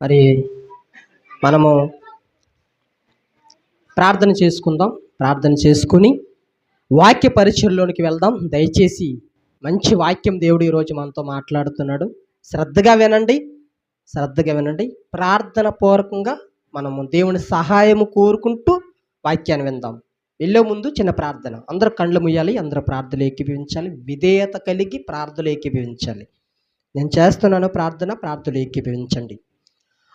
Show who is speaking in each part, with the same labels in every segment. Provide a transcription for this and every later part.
Speaker 1: మరి మనము ప్రార్థన చేసుకుందాం. ప్రార్థన చేసుకుని వాక్య పరిచయంలోనికి వెళ్దాం. దయచేసి మంచి వాక్యం దేవుడు ఈరోజు మనతో మాట్లాడుతున్నాడు. శ్రద్ధగా వినండి. ప్రార్థన పూర్వకంగా మనము దేవుని సహాయము కోరుకుంటూ వాక్యాన్ని విందాం. వెళ్ళే ముందు చిన్న ప్రార్థన. అందరూ కళ్ళు ముయ్యాలి, అందరూ ప్రార్థనలు ఏకీభవించాలి, విధేయత కలిగి ప్రార్థనలు ఏకీభవించాలి. నేను చేస్తున్నాను ప్రార్థనలు ఏకీభవించండి.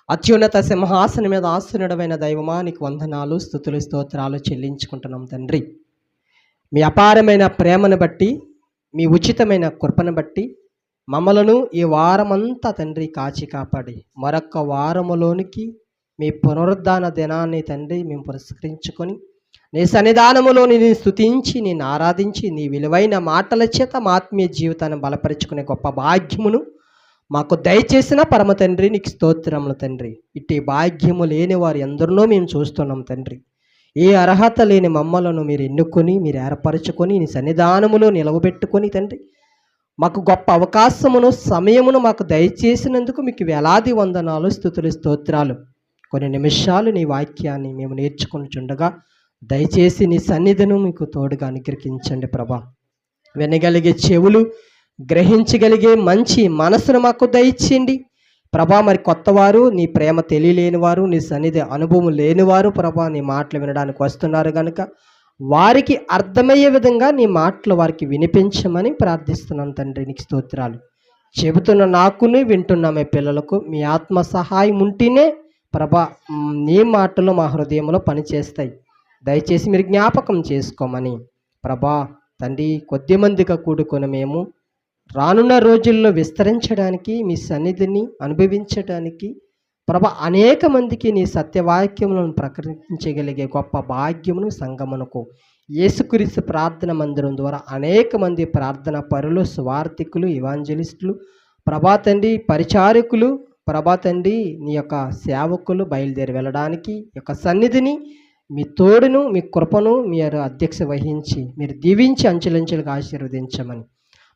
Speaker 1: అత్యున్నత సింహాసనం మీద ఆసనుడమైన దైవమా, నీకు వందనాలు, స్తుతులు, స్తోత్రాలు చెల్లించుకుంటున్నాం తండ్రి. మీ అపారమైన ప్రేమను బట్టి, మీ ఉచితమైన కృపను బట్టి మమ్మలను ఈ వారమంతా తండ్రి కాచి కాపాడి మరొక్క వారములోనికి మీ పునరుద్ధాన దినాన్ని తండ్రి మేము పురస్కరించుకొని నీ సన్నిధానములో నేను స్తుతించి, నేను ఆరాధించి, నీ విలువైన మాటల చేత మా ఆత్మీయ జీవితాన్ని బలపరుచుకునే గొప్ప భాగ్యమును మాకు దయచేసిన పరమ తండ్రి, నీకు స్తోత్రములు తండ్రి. ఇట్టి భాగ్యము లేని వారు ఎందరినో మేము చూస్తున్నాం తండ్రి. ఏ అర్హత లేని మమ్మలను మీరు ఎన్నుకొని, మీరు ఏర్పరచుకొని, నీ సన్నిధానములో నిలవబెట్టుకొని తండ్రి మాకు గొప్ప అవకాశమును, సమయమును మాకు దయచేసినందుకు మీకు వేలాది వందనాలు, స్తుతులు, స్తోత్రాలు. కొన్ని నిమిషాలు నీ వాక్యాన్ని మేము నేర్చుకొని చుండగా దయచేసి నీ సన్నిధిను మీకు తోడుగా అనుగ్రహించండి ప్రభా. వినగలిగే చెవులు, గ్రహించగలిగే మంచి మనసును మాకు దయచేయండి ప్రభా. మరి కొత్తవారు, నీ ప్రేమ తెలియలేని వారు, నీ సన్నిధి అనుభవం లేనివారు ప్రభా నీ మాటలు వినడానికి వస్తున్నారు కనుక వారికి అర్థమయ్యే విధంగా నీ మాటలు వారికి వినిపించమని ప్రార్థిస్తున్నాను తండ్రి. నీకు స్తోత్రాలు. చెబుతున్న నాకుని వింటున్న మీ పిల్లలకు మీ ఆత్మ సహాయం ఉంటేనే ప్రభా నీ మాటలు మా హృదయంలో పనిచేస్తాయి. దయచేసి మీరు జ్ఞాపకం చేసుకోమని ప్రభా తండ్రి, కొద్ది మందిగా కూడుకొని మేము రానున్న రోజుల్లో విస్తరించడానికి, మీ సన్నిధిని అనుభవించడానికి ప్రభా అనేక మందికి నీ సత్యవాక్యములను ప్రకటించగలిగే గొప్ప భాగ్యమును సంగమునకు యేసుక్రీస్తు ప్రార్థన మందిరం ద్వారా అనేక మంది ప్రార్థన పరులు, స్వార్థికులు, ఇవాంజలిస్టులు ప్రభా తండ్రి, పరిచారకులు ప్రభా తండ్రి, నీ యొక్క సేవకులు బయలుదేరి వెళ్ళడానికి యొక్క సన్నిధిని, మీ తోడును, మీ కృపను మీరు అధ్యక్ష వహించి మీరు దీవించి అంచెలంచెలుగా ఆశీర్వదించమని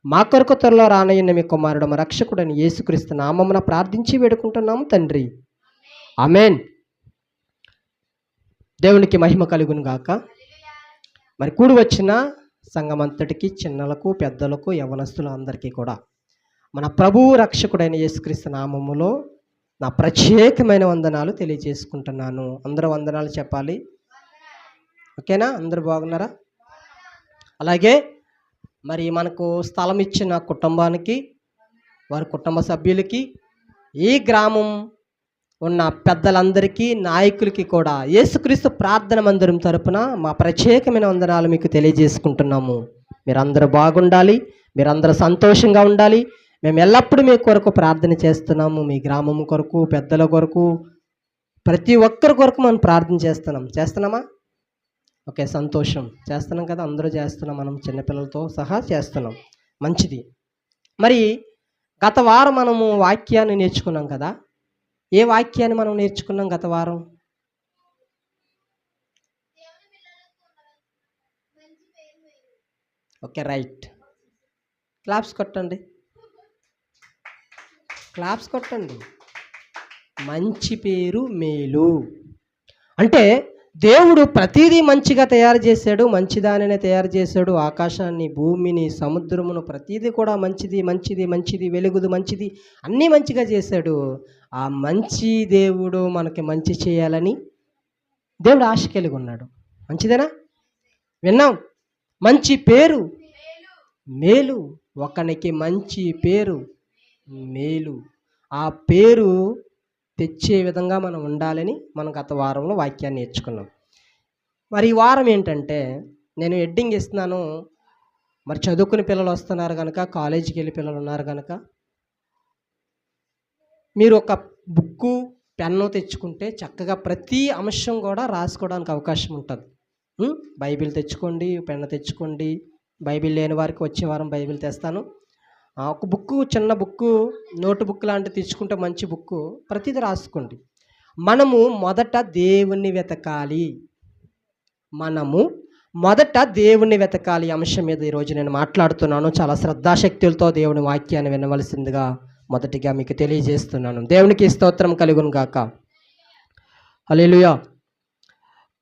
Speaker 1: మా కొరకు త్వరలో రానయ్యన్న మీ కుమారుడు మా రక్షకుడని యేసుక్రీస్తు నామమున ప్రార్థించి వేడుకుంటున్నాము తండ్రి. ఆమెన్. దేవునికి మహిమ కలుగును గాక. మరి కూడి వచ్చిన సంఘమంతటికి, చిన్నలకు, పెద్దలకు, యవనస్తులు అందరికీ కూడా మన ప్రభువు రక్షకుడైన యేసుక్రీస్తు నామములో నా ప్రత్యేకమైన వందనాలు తెలియజేసుకుంటున్నాను. అందరూ వందనాలు చెప్పాలి. ఓకేనా? అందరూ బాగున్నారా? అలాగే మరి మనకు స్థలం ఇచ్చిన కుటుంబానికి, వారి కుటుంబ సభ్యులకి, ఈ గ్రామం ఉన్న పెద్దలందరికీ, నాయకులకి కూడా యేసుక్రీస్తు ప్రార్థన మందిరం తరపున మా ప్రత్యేకమైన వందనాలు మీకు తెలియజేసుకుంటున్నాము. మీరందరూ బాగుండాలి, మీరందరూ సంతోషంగా ఉండాలి. మేము ఎల్లప్పుడూ మీ కొరకు ప్రార్థన చేస్తున్నాము. మీ గ్రామం కొరకు, పెద్దల కొరకు, ప్రతి ఒక్కరి కొరకు మనం ప్రార్థన చేస్తున్నామా? ఓకే, సంతోషం. చేస్తున్నాం కదా, అందరూ చేస్తున్నాం, మనం చిన్నపిల్లలతో సహా చేస్తున్నాం. మంచిది. మరి గత వారం మనము వాక్యాన్ని నేర్చుకున్నాం కదా. ఏ వాక్యాన్ని మనం నేర్చుకున్నాం గత వారం? Okay, right. క్లాప్స్ కొట్టండి. మంచి పేరు మేలు అంటే దేవుడు ప్రతిదీ మంచిగా తయారు చేశాడు, మంచిదానినే తయారు చేశాడు. ఆకాశాన్ని, భూమిని, సముద్రమును ప్రతిదీ కూడా మంచిది, వెలుగుదు మంచిది, అన్నీ మంచిగా చేశాడు. ఆ మంచి దేవుడు మనకి మంచి చేయాలని దేవుడు ఆశ కలిగి ఉన్నాడు. మంచిదేనా? విన్నాం. మంచి పేరు మేలు. ఒకనికి మంచి పేరు మేలు. ఆ పేరు తెచ్చే విధంగా మనం ఉండాలని మనం గత వారంలో వాక్యాన్ని నేర్చుకున్నాం. మరి ఈ వారం ఏంటంటే నేను హెడ్డింగ్ ఇస్తున్నాను. మరి చదువుకుని పిల్లలు వస్తున్నారు కనుక, కాలేజీకి వెళ్ళి పిల్లలు ఉన్నారు కనుక మీరు ఒక బుక్కు, పెన్ను తెచ్చుకుంటే చక్కగా ప్రతి అంశం కూడా రాసుకోవడానికి అవకాశం ఉంటుంది. బైబిల్ తెచ్చుకోండి, పెన్ను తెచ్చుకోండి. బైబిల్ లేని వారికి వచ్చే వారం బైబిల్ తెస్తాను. ఒక బుక్కు, చిన్న బుక్కు, నోటు బుక్ లాంటివి తెచ్చుకుంటే మంచి బుక్కు, ప్రతిదీ రాసుకోండి. మనము మొదట దేవుణ్ణి వెతకాలి అంశం మీద ఈరోజు నేను మాట్లాడుతున్నాను. చాలా శ్రద్ధాశక్తులతో దేవుని వాక్యాన్ని వినవలసిందిగా మొదటిగా మీకు తెలియజేస్తున్నాను. దేవునికి స్తోత్రం కలుగును గాక. హల్లెలూయా.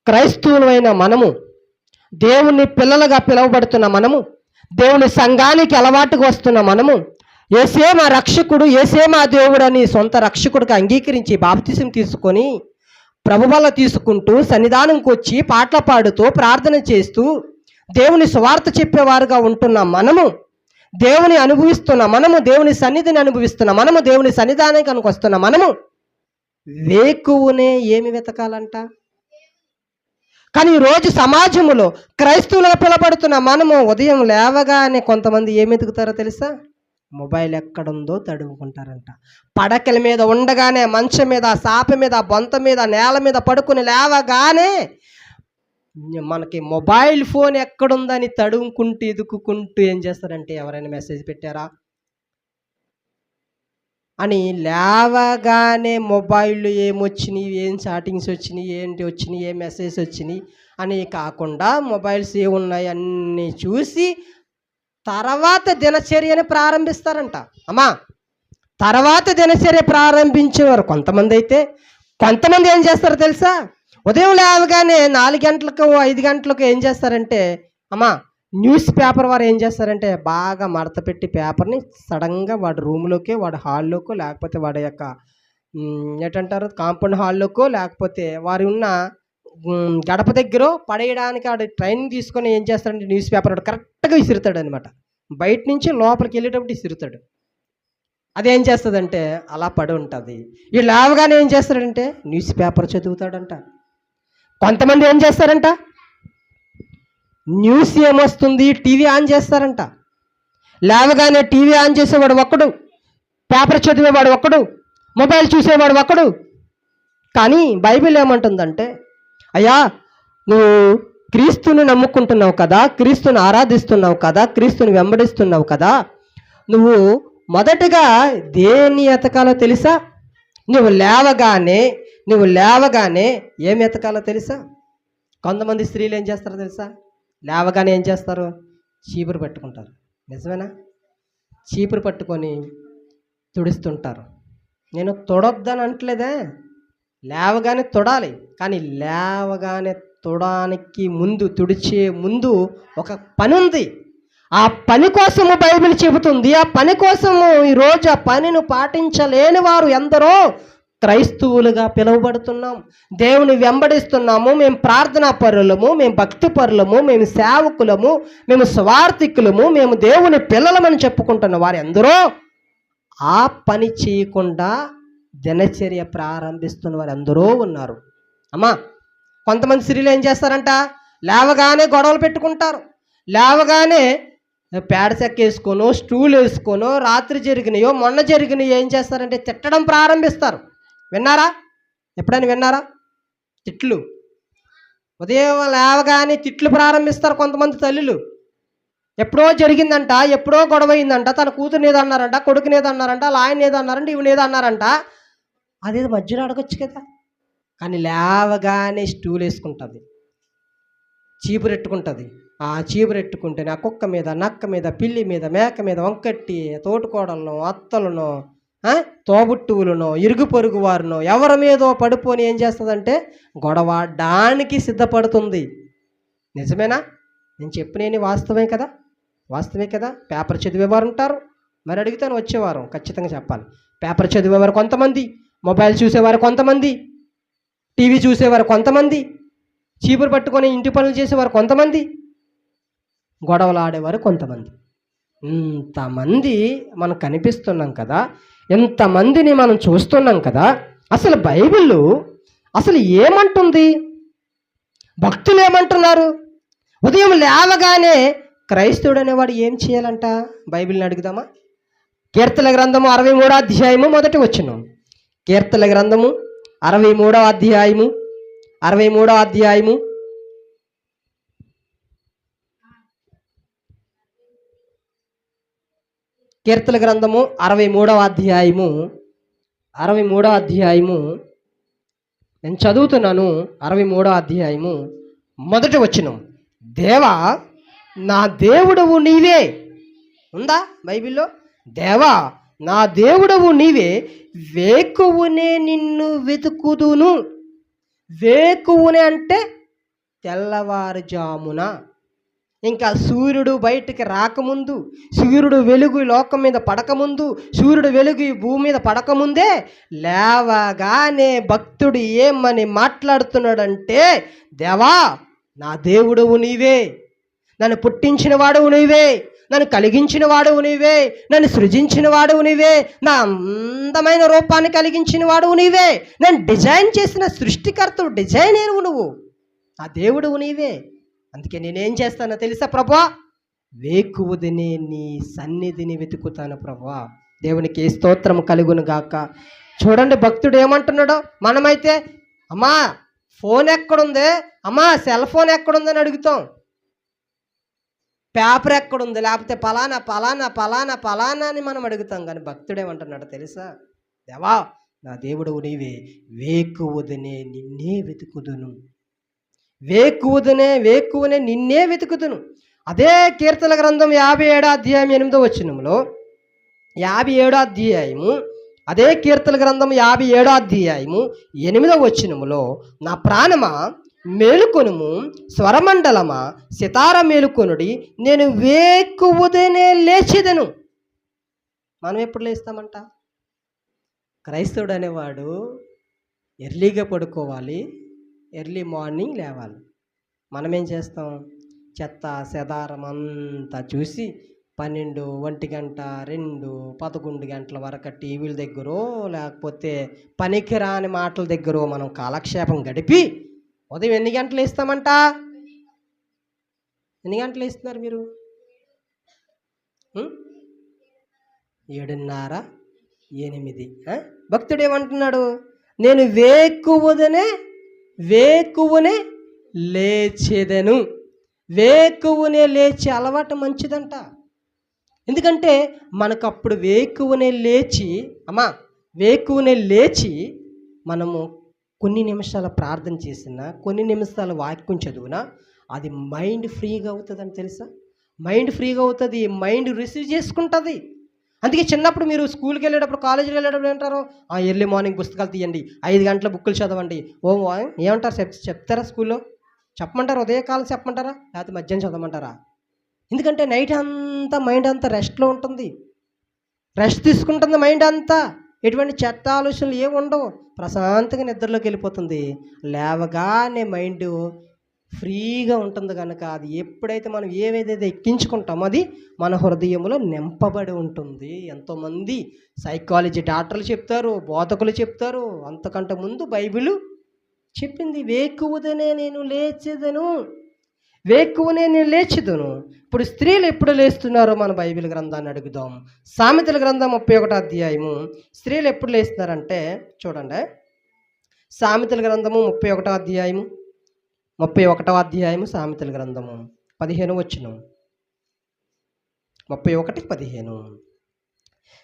Speaker 1: క్రైస్తవులైన మనము, దేవుని పిల్లలుగా పిలువబడుతున్న మనము, దేవుని సంఘానికి అలవాటుగా వస్తున్న మనము, యేసే మా రక్షకుడు, యేసే మా దేవుడు అని సొంత రక్షకుడికి అంగీకరించి బాప్తిసం తీసుకొని ప్రభు వల్ల తీసుకుంటూ సన్నిధానంకి వచ్చి పాటలు పాడుతూ ప్రార్థన చేస్తూ దేవుని సువార్త చెప్పేవారుగా ఉంటున్న మనము, దేవుని అనుభవిస్తున్న మనము, దేవుని సన్నిధిని అనుభవిస్తున్న మనము, దేవుని సన్నిధానానికి వస్తున్న మనము వేకువనే ఏమి వెతకాలంట? కానీ ఈరోజు సమాజంలో క్రైస్తవులుగా పిలబడుతున్న మనము ఉదయం లేవగానే కొంతమంది ఏమి వెతుకుతారో తెలుసా? మొబైల్ ఎక్కడుందో తడుముకుంటారంట. పడకల మీద ఉండగానే, మంచం మీద, సాప మీద, బొంత మీద, నేల మీద పడుకుని లేవగానే మనకి మొబైల్ ఫోన్ ఎక్కడుందని తడుముకుంటూ ఎదుక్కుంటూ ఏం చేస్తారంటే, ఎవరైనా మెసేజ్ పెట్టారా అని లేవగానే మొబైల్లో ఏమొచ్చినాయి, ఏం చాటింగ్స్ వచ్చినాయి, ఏంటి వచ్చినాయి, ఏ మెసేజ్ వచ్చినాయి అని కాకుండా మొబైల్స్ ఏమున్నాయి అన్నీ చూసి తర్వాత దినచర్యని ప్రారంభిస్తారంట. అమ్మా, తర్వాత దినచర్య ప్రారంభించేవారు కొంతమంది. అయితే కొంతమంది ఏం చేస్తారో తెలుసా? ఉదయం లేవగానే 4 గంటలకు 5 గంటలకు ఏం చేస్తారంటే, అమ్మా న్యూస్ పేపర్ వారు ఏం చేస్తారంటే బాగా మడత పెట్టి పేపర్ని సడన్గా వాడి రూమ్లోకి, వాడి హాల్లోకో, లేకపోతే వాడి యొక్క ఏంటంటారు కాంపౌండ్ హాల్లోకో, లేకపోతే వారి ఉన్న గడప దగ్గర పడేయడానికి ఆడ ట్రైనింగ్ తీసుకొని ఏం చేస్తాడంటే న్యూస్ పేపర్ కరెక్ట్గా విసురుతాడు అనమాట. బయట నుంచి లోపలికి వెళ్ళేటప్పుడు విసురుతాడు. అదేం చేస్తుందంటే అలా పడి ఉంటుంది. ఈ లేవగానే ఏం చేస్తాడంటే న్యూస్ పేపర్ చదువుతాడంట. కొంతమంది ఏం చేస్తారంట, న్యూస్ ఏమొస్తుంది టీవీ ఆన్ చేస్తారంట. లేవగానే టీవీ ఆన్ చేసేవాడు ఒక్కడు, పేపర్ చదివేవాడు ఒక్కడు, మొబైల్ చూసేవాడు ఒక్కడు. కానీ బైబిల్ ఏమంటుందంటే, అయ్యా నువ్వు క్రీస్తుని నమ్ముకుంటున్నావు కదా, క్రీస్తుని ఆరాధిస్తున్నావు కదా, క్రీస్తుని వెంబడిస్తున్నావు కదా, నువ్వు మొదటగా దేన్ని ఎతకాలో తెలుసా? నువ్వు లేవగానే ఏం ఎతకాలో తెలుసా? కొంతమంది స్త్రీలు ఏం చేస్తారో తెలుసా? లేవగానే ఏం చేస్తారు? చీపురు పట్టుకుంటారు. నిజమేనా? చీపురు పట్టుకొని తుడుస్తుంటారు. నేను తొడొద్దని అంటలేదే, లేవగానే తొడాలి. కానీ లేవగానే తొడడానికి ముందు, తుడిచే ముందు ఒక పని ఉంది. ఆ పని కోసము బైబిల్ చెబుతుంది. ఆ పని కోసము ఈరోజు ఆ పనిని పాటించలేని వారు ఎందరో క్రైస్తవులుగా పిలువబడుతున్నాం. దేవుని వెంబడిస్తున్నాము, మేము ప్రార్థనా పరులము, మేము భక్తి పరులము, మేము సేవకులము, మేము స్వార్థికులము, మేము దేవుని పిల్లలమని చెప్పుకుంటున్న వారు ఎందరో ఆ పని చేయకుండా దినచర్య ప్రారంభిస్తున్న వారు ఎందరో ఉన్నారు. అమ్మా, కొంతమంది స్త్రీలు ఏం చేస్తారంట, లేవగానే గొడవలు పెట్టుకుంటారు. లేవగానే పేడ చెక్క వేసుకోనో, స్టూల్ వేసుకోనో, రాత్రి జరిగినాయో మొన్న జరిగినాయో ఏం చేస్తారంటే తిట్టడం ప్రారంభిస్తారు. విన్నారా? ఎప్పుడైనా విన్నారా? తిట్లు ఉదయం లేవగానే తిట్లు ప్రారంభిస్తారు కొంతమంది తల్లులు. ఎప్పుడో జరిగిందంట, ఎప్పుడో గొడవ అయిందంట, తన కూతురుని ఏదో అన్నారంట, కొడుకుని ఏదో అన్నారంట, వాళ్ళ ఆయన ఏదో అన్నారంట, ఈవిని ఏదో అన్నారంట. అదేదో మధ్యలో అడగొచ్చు కదా. కానీ లేవగానే స్టూల్ వేసుకుంటుంది, చీపురెట్టుకుంటుంది. ఆ చీపురెట్టుకుంటేనే ఆ కుక్క మీద, నక్క మీద, పిల్లి మీద, మేక మీద, వంకట్టి తోటికోడలను, అత్తలను, తోబుట్టువులను, ఇరుగు పొరుగు వారును ఎవరి మీదో పడిపోని ఏం చేస్తుందంటే గొడవడానికి సిద్ధపడుతుంది. నిజమేనా? నేను చెప్పినవి వాస్తవమే కదా? వాస్తవమే కదా? పేపర్ చదివేవారు ఉంటారు. మరి అడుగుతాను వచ్చేవారు ఖచ్చితంగా చెప్పాలి. పేపర్ చదివేవారు కొంతమంది, మొబైల్ చూసేవారు కొంతమంది, టీవీ చూసేవారు కొంతమంది, చీపురు పట్టుకొని ఇంటి పనులు చేసేవారు కొంతమంది, గొడవలు ఆడేవారు కొంతమంది. ఇంతమంది మనం కనిపిస్తున్నాం కదా, ఇంతమందిని మనం చూస్తున్నాం కదా. అసలు బైబిల్ అసలు ఏమంటుంది? భక్తులు ఏమంటున్నారు? ఉదయం లేవగానే క్రైస్తవుడు అనేవాడు ఏం చేయాలంట? బైబిల్ని అడుగుదామా? కీర్తన గ్రంథము 63వ అధ్యాయము 1వ వచనం. కీర్తన గ్రంథము 63వ అధ్యాయము 63వ అధ్యాయము కీర్తన గ్రంథము 63వ అధ్యాయము 63వ అధ్యాయము నేను చదువుతున్నాను. 63వ అధ్యాయము 1వ వచనం. దేవా నా దేవుడవు నీవే. ఉందా బైబిల్లో? దేవా నా దేవుడవు నీవే, వేకువనే నిన్ను వెతుకుదును. వేకువనే అంటే తెల్లవారుజామున, ఇంకా సూర్యుడు బయటికి రాకముందు, సూర్యుడు వెలుగు లోకం మీద పడకముందు, సూర్యుడు వెలుగు ఈ భూమి మీద పడకముందే లేవగానే భక్తుడు ఏమని మాట్లాడుతున్నాడంటే, దేవా నా దేవుడవు నీవే, నన్ను పుట్టించిన వాడవు నీవే, నన్ను కలిగించిన వాడవు నీవే, నన్ను సృజించిన వాడవు నీవే, నా అందమైన రూపాన్ని కలిగించిన వాడవు నీవే, నేను డిజైన్ చేసిన సృష్టికర్తవు, డిజైనర్ నువ్వు, నా దేవుడవు నీవే. అందుకే నేనేం చేస్తానో తెలుసా ప్రభా, వేకువదినే నీ సన్నిధిని వెతుకుతాను ప్రభా. దేవునికి స్తోత్రం కలుగును గాక. చూడండి భక్తుడు ఏమంటున్నాడో. మనమైతే అమ్మా ఫోన్ ఎక్కడుంది, అమ్మా సెల్ ఫోన్ ఎక్కడుందని అడుగుతాం, పేపర్ ఎక్కడుంది, లేకపోతే పలానా పలానా పలానా పలానా అని మనం అడుగుతాం. కానీ భక్తుడు ఏమంటున్నాడో తెలుసా, దేవా నా దేవుడవు నీవే, వేకువదినే నిన్నే వెతుకుదును, వేకువనే నిన్నే వెతుకుతును. అదే కీర్తన గ్రంథం 57వ అధ్యాయం 8వ వచనంలో, 57వ అధ్యాయము, అదే కీర్తన గ్రంథం 57వ అధ్యాయము 8వ వచనములో, నా ప్రాణమా మేలుకొనుము, స్వరమండలమా సితార మేలుకొనుడి, నేను వేకువనే లేచెదను. మనం ఎప్పుడు లేస్తామంట? క్రైస్తవుడు అనేవాడు ఎర్లీగా పడుకోవాలి, ఎర్లీ మార్నింగ్ లేవాలి. మనం ఏం చేస్తాం? చెత్త సెదారం అంతా చూసి 12, 1 గంట, 2, 11 గంటల వరకు టీవీల దగ్గరో లేకపోతే పనికిరాని మాటల దగ్గర మనం కాలక్షేపం గడిపి ఉదయం ఎన్ని గంటలు వేస్తామంట? ఎన్ని గంటలు వేస్తున్నారు మీరు? 7:30, 8. భక్తుడు ఏమంటున్నాడు? నేను వేకువనే లేచేదను. వేకువనే లేచే అలవాటు మంచిదంట. ఎందుకంటే మనకు అప్పుడు వేకువనే లేచి మనము కొన్ని నిమిషాల ప్రార్థన చేసినా, కొన్ని నిమిషాల వాక్యం చదివినా అది మైండ్ ఫ్రీగా అవుతుందని తెలుసా? మైండ్ ఫ్రీగా అవుతుంది, మైండ్ రిసీవ్ చేసుకుంటుంది. అందుకే చిన్నప్పుడు మీరు స్కూల్కి వెళ్ళేటప్పుడు, కాలేజీకి వెళ్ళేటప్పుడు ఏంటారు? ఎర్లీ మార్నింగ్ పుస్తకాలు తీయండి, 5 గంటల బుక్కులు చదవండి. ఏమంటారు? చెప్తారా? స్కూల్లో చెప్పమంటారా? ఉదయకాలం చెప్పమంటారా? లేకపోతే మధ్యాహ్నం చదవమంటారా? ఎందుకంటే నైట్ అంతా మైండ్ అంతా రెస్ట్లో ఉంటుంది, రెస్ట్ తీసుకుంటుంది మైండ్ అంతా. ఎటువంటి చెత్త ఆలోచనలు ఏమి ఉండవు, ప్రశాంతంగా నిద్రలోకి వెళ్ళిపోతుంది. లేవగానే మైండ్ ఫ్రీగా ఉంటుంది కనుక అది ఎప్పుడైతే మనం ఏదైతే ఎక్కించుకుంటామో అది మన హృదయంలో నింపబడి ఉంటుంది. ఎంతోమంది సైకాలజీ డాక్టర్లు చెప్తారు, బోధకులు చెప్తారు. అంతకంటే ముందు బైబిల్ చెప్పింది, వేకువనే నేను లేచెదను. ఇప్పుడు స్త్రీలు ఎప్పుడు లేస్తున్నారో మన బైబిల్ గ్రంథాన్ని అడుగుదాం. సామెతల గ్రంథం 31వ అధ్యాయము. స్త్రీలు ఎప్పుడు లేస్తున్నారంటే చూడండి, సామెతల గ్రంథము 31వ అధ్యాయము సామెతల గ్రంథము 15వ వచనం. 31:15.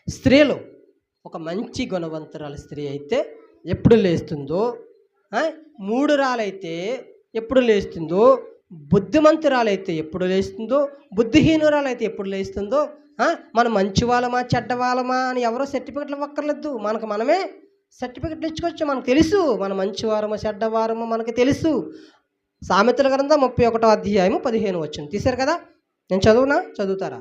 Speaker 1: స్త్రీలు ఒక మంచి గుణవంతురాలు స్త్రీ అయితే ఎప్పుడు లేస్తుందో, మూఢురాలైతే ఎప్పుడు లేస్తుందో, బుద్ధిమంతురాలైతే ఎప్పుడు లేస్తుందో, బుద్ధిహీనురాలైతే ఎప్పుడు లేస్తుందో, మనం మంచి వాళ్ళమా చెడ్డ వాళ్ళమా అని ఎవరో సర్టిఫికెట్లు ఇవ్వక్కర్లేదు, మనకు మనమే సర్టిఫికెట్లు ఇచ్చుకోవచ్చు. మనకు తెలుసు మనం మంచివారమో చెడ్డవారమో మనకు తెలుసు. సామెతల గ్రంథం 31వ అధ్యాయము 15వ వచనం తీశారు కదా, నేను చదువుతారా?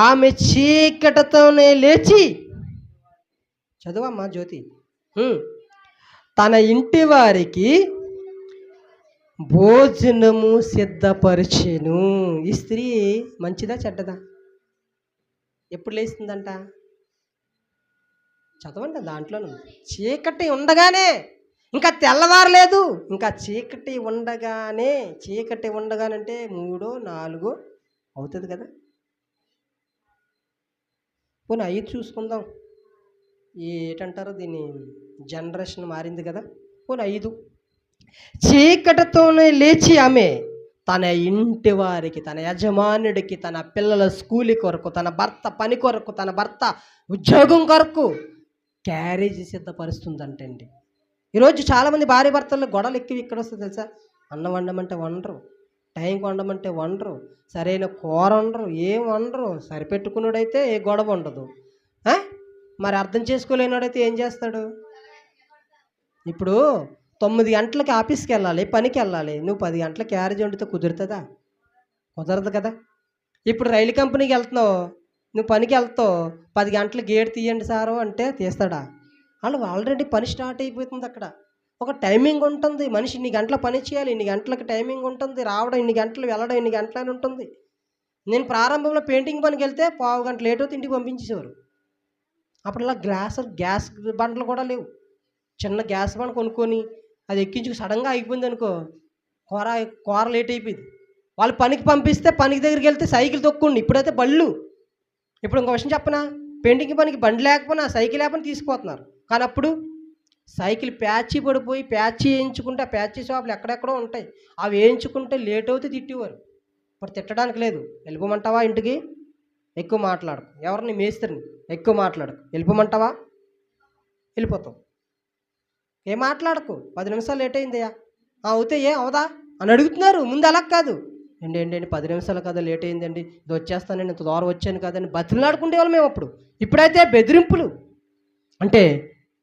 Speaker 1: ఆమె చీకటితోనే లేచి, చదువమ్మా జ్యోతి, తన ఇంటి వారికి భోజనము సిద్ధపరిచెను. ఈ స్త్రీ మంచిదా చెడ్డదా? ఎప్పుడు లేస్తుందంట? చదవండి దాంట్లోనూ. చీకటి ఉండగానే, ఇంకా తెల్లవారలేదు, ఇంకా చీకటి ఉండగానే అంటే 3, 4 అవుతుంది కదా. పోనీ 5 చూసుకుందాం, ఏంటంటారు దీన్ని, జనరేషన్ మారింది కదా. పోనీ 5. చీకటితోనే లేచి ఆమె తన ఇంటి వారికి, తన యజమానుడికి, తన పిల్లల స్కూల్ కొరకు, తన భర్త పని కొరకు, తన భర్త ఉద్యోగం కొరకు క్యారేజీ సిద్ధపరుస్తుందంటండి. ఈరోజు చాలామంది భార్య భర్తల్లో గొడవలు ఎక్కువ ఇక్కడ వస్తుంది తెలుసా? అన్నం వండమంటే వండరు, టైంకి వండమంటే వండరు, సరైన కూర వండరు, ఏం వండరు. సరిపెట్టుకున్నాడైతే ఏ గొడవ ఉండదు. ఆ? మరి అర్థం చేసుకోలేనాడైతే ఏం చేస్తాడు? ఇప్పుడు 9 గంటలకి ఆఫీస్కి వెళ్ళాలి, పనికి వెళ్ళాలి. నువ్వు 10 గంటల క్యారేజ్ వండితే కుదురుతుందా? కుదరదు కదా. ఇప్పుడు రైలు కంపెనీకి వెళ్తున్నావు, నువ్వు పనికి వెళ్తావు, 10 గంటలు గేట్ తీయండి సారు అంటే తీస్తాడా? వాళ్ళు ఆల్రెడీ పని స్టార్ట్ అయిపోతుంది. అక్కడ ఒక టైమింగ్ ఉంటుంది. మనిషి ఇన్ని గంటల పని చేయాలి, ఇన్ని గంటలకు టైమింగ్ ఉంటుంది, రావడం ఇన్ని గంటలు, వెళ్ళడం ఇన్ని గంటలు అని ఉంటుంది. నేను ప్రారంభంలో పెయింటింగ్ పనికి వెళ్తే 15 గంట లేట్ అవుతుంది, ఇంటికి పంపించేసేవారు. అప్పుడు ఇలా గ్యాస్ బండలు కూడా లేవు. చిన్న గ్యాస్ బండ కొనుక్కొని అది ఎక్కించుకు సడన్గా అయిపోయింది అనుకో, కూర లేట్ అయిపోయింది. వాళ్ళు పనికి పంపిస్తే పనికి దగ్గరికి వెళ్తే సైకిల్ తొక్కండి. ఇప్పుడైతే బళ్ళు. ఇప్పుడు ఇంకో విషయం చెప్పనా, పెయింటింగ్ పనికి బండి లేకపోయినా సైకిల్ లేకపోయినా తీసుకుపోతున్నారు. కానీ అప్పుడు సైకిల్ ప్యాచీ పడిపోయి ప్యాచీ వేయించుకుంటే, ఆ ప్యాచీ షాపులు ఎక్కడెక్కడో ఉంటాయి, అవి వేయించుకుంటే లేట్ అవుతే తిట్టేవారు. ఇప్పుడు తిట్టడానికి లేదు. వెళ్ళిపోమంటావా ఇంటికి, ఎక్కువ మాట్లాడకు. ఎవరిని మేస్త్రిని, ఎక్కువ మాట్లాడకు, వెళ్ళిపోమంటావా, వెళ్ళిపోతావు. ఏం మాట్లాడకు, 10 నిమిషాలు లేట్ అయిందయ్యా, అవుతే అవదా అని అడుగుతున్నారు. ముందు అలా కాదు, ఏంటండి 10 నిమిషాలు కదా లేట్ అయిందండి, ఇది వచ్చేస్తానండి, ఇంత దూరం వచ్చాను కదండి, బతిమలాడుకుంటే మేము అప్పుడు. ఇప్పుడైతే బెదిరింపులు. అంటే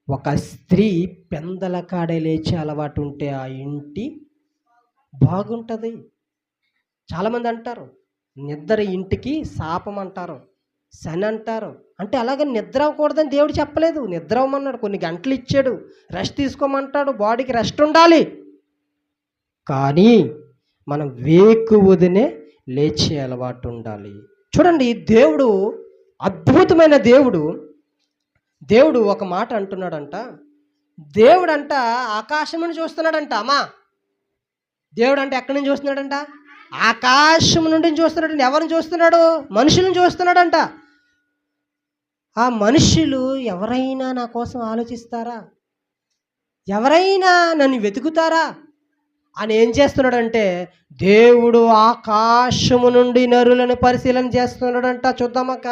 Speaker 1: ఒక స్త్రీ పెందల కాడే లేచే అలవాటు ఉంటే ఆ ఇంటి బాగుంటుంది. చాలామంది అంటారు నిద్ర ఇంటికి శాపం అంటారు, శని అంటారు. అంటే అలాగే నిద్ర అవ్వకూడదని దేవుడు చెప్పలేదు. నిద్ర అవ్వమన్నాడు, కొన్ని గంటలు ఇచ్చాడు, రెస్ట్ తీసుకోమంటాడు, బాడీకి రెస్ట్ ఉండాలి. కానీ మనం వేకువదినే లేచే అలవాటు ఉండాలి. చూడండి, దేవుడు అద్భుతమైన దేవుడు. దేవుడు ఒక మాట అంటున్నాడంట. దేవుడు అంట ఆకాశం నుండి చూస్తున్నాడంట. అమ్మా, దేవుడు అంటే ఎక్కడి నుంచి చూస్తున్నాడంట? ఆకాశం నుండి చూస్తున్నాడంట. ఎవరిని చూస్తున్నాడు? మనుషులను చూస్తున్నాడంట. ఆ మనుషులు ఎవరైనా నా కోసం ఆలోచిస్తారా, ఎవరైనా నన్ను వెతుకుతారా అని ఏం చేస్తున్నాడంటే, దేవుడు ఆకాశము నుండి నరులను పరిశీలన చేస్తున్నాడంట. చూద్దామక్క,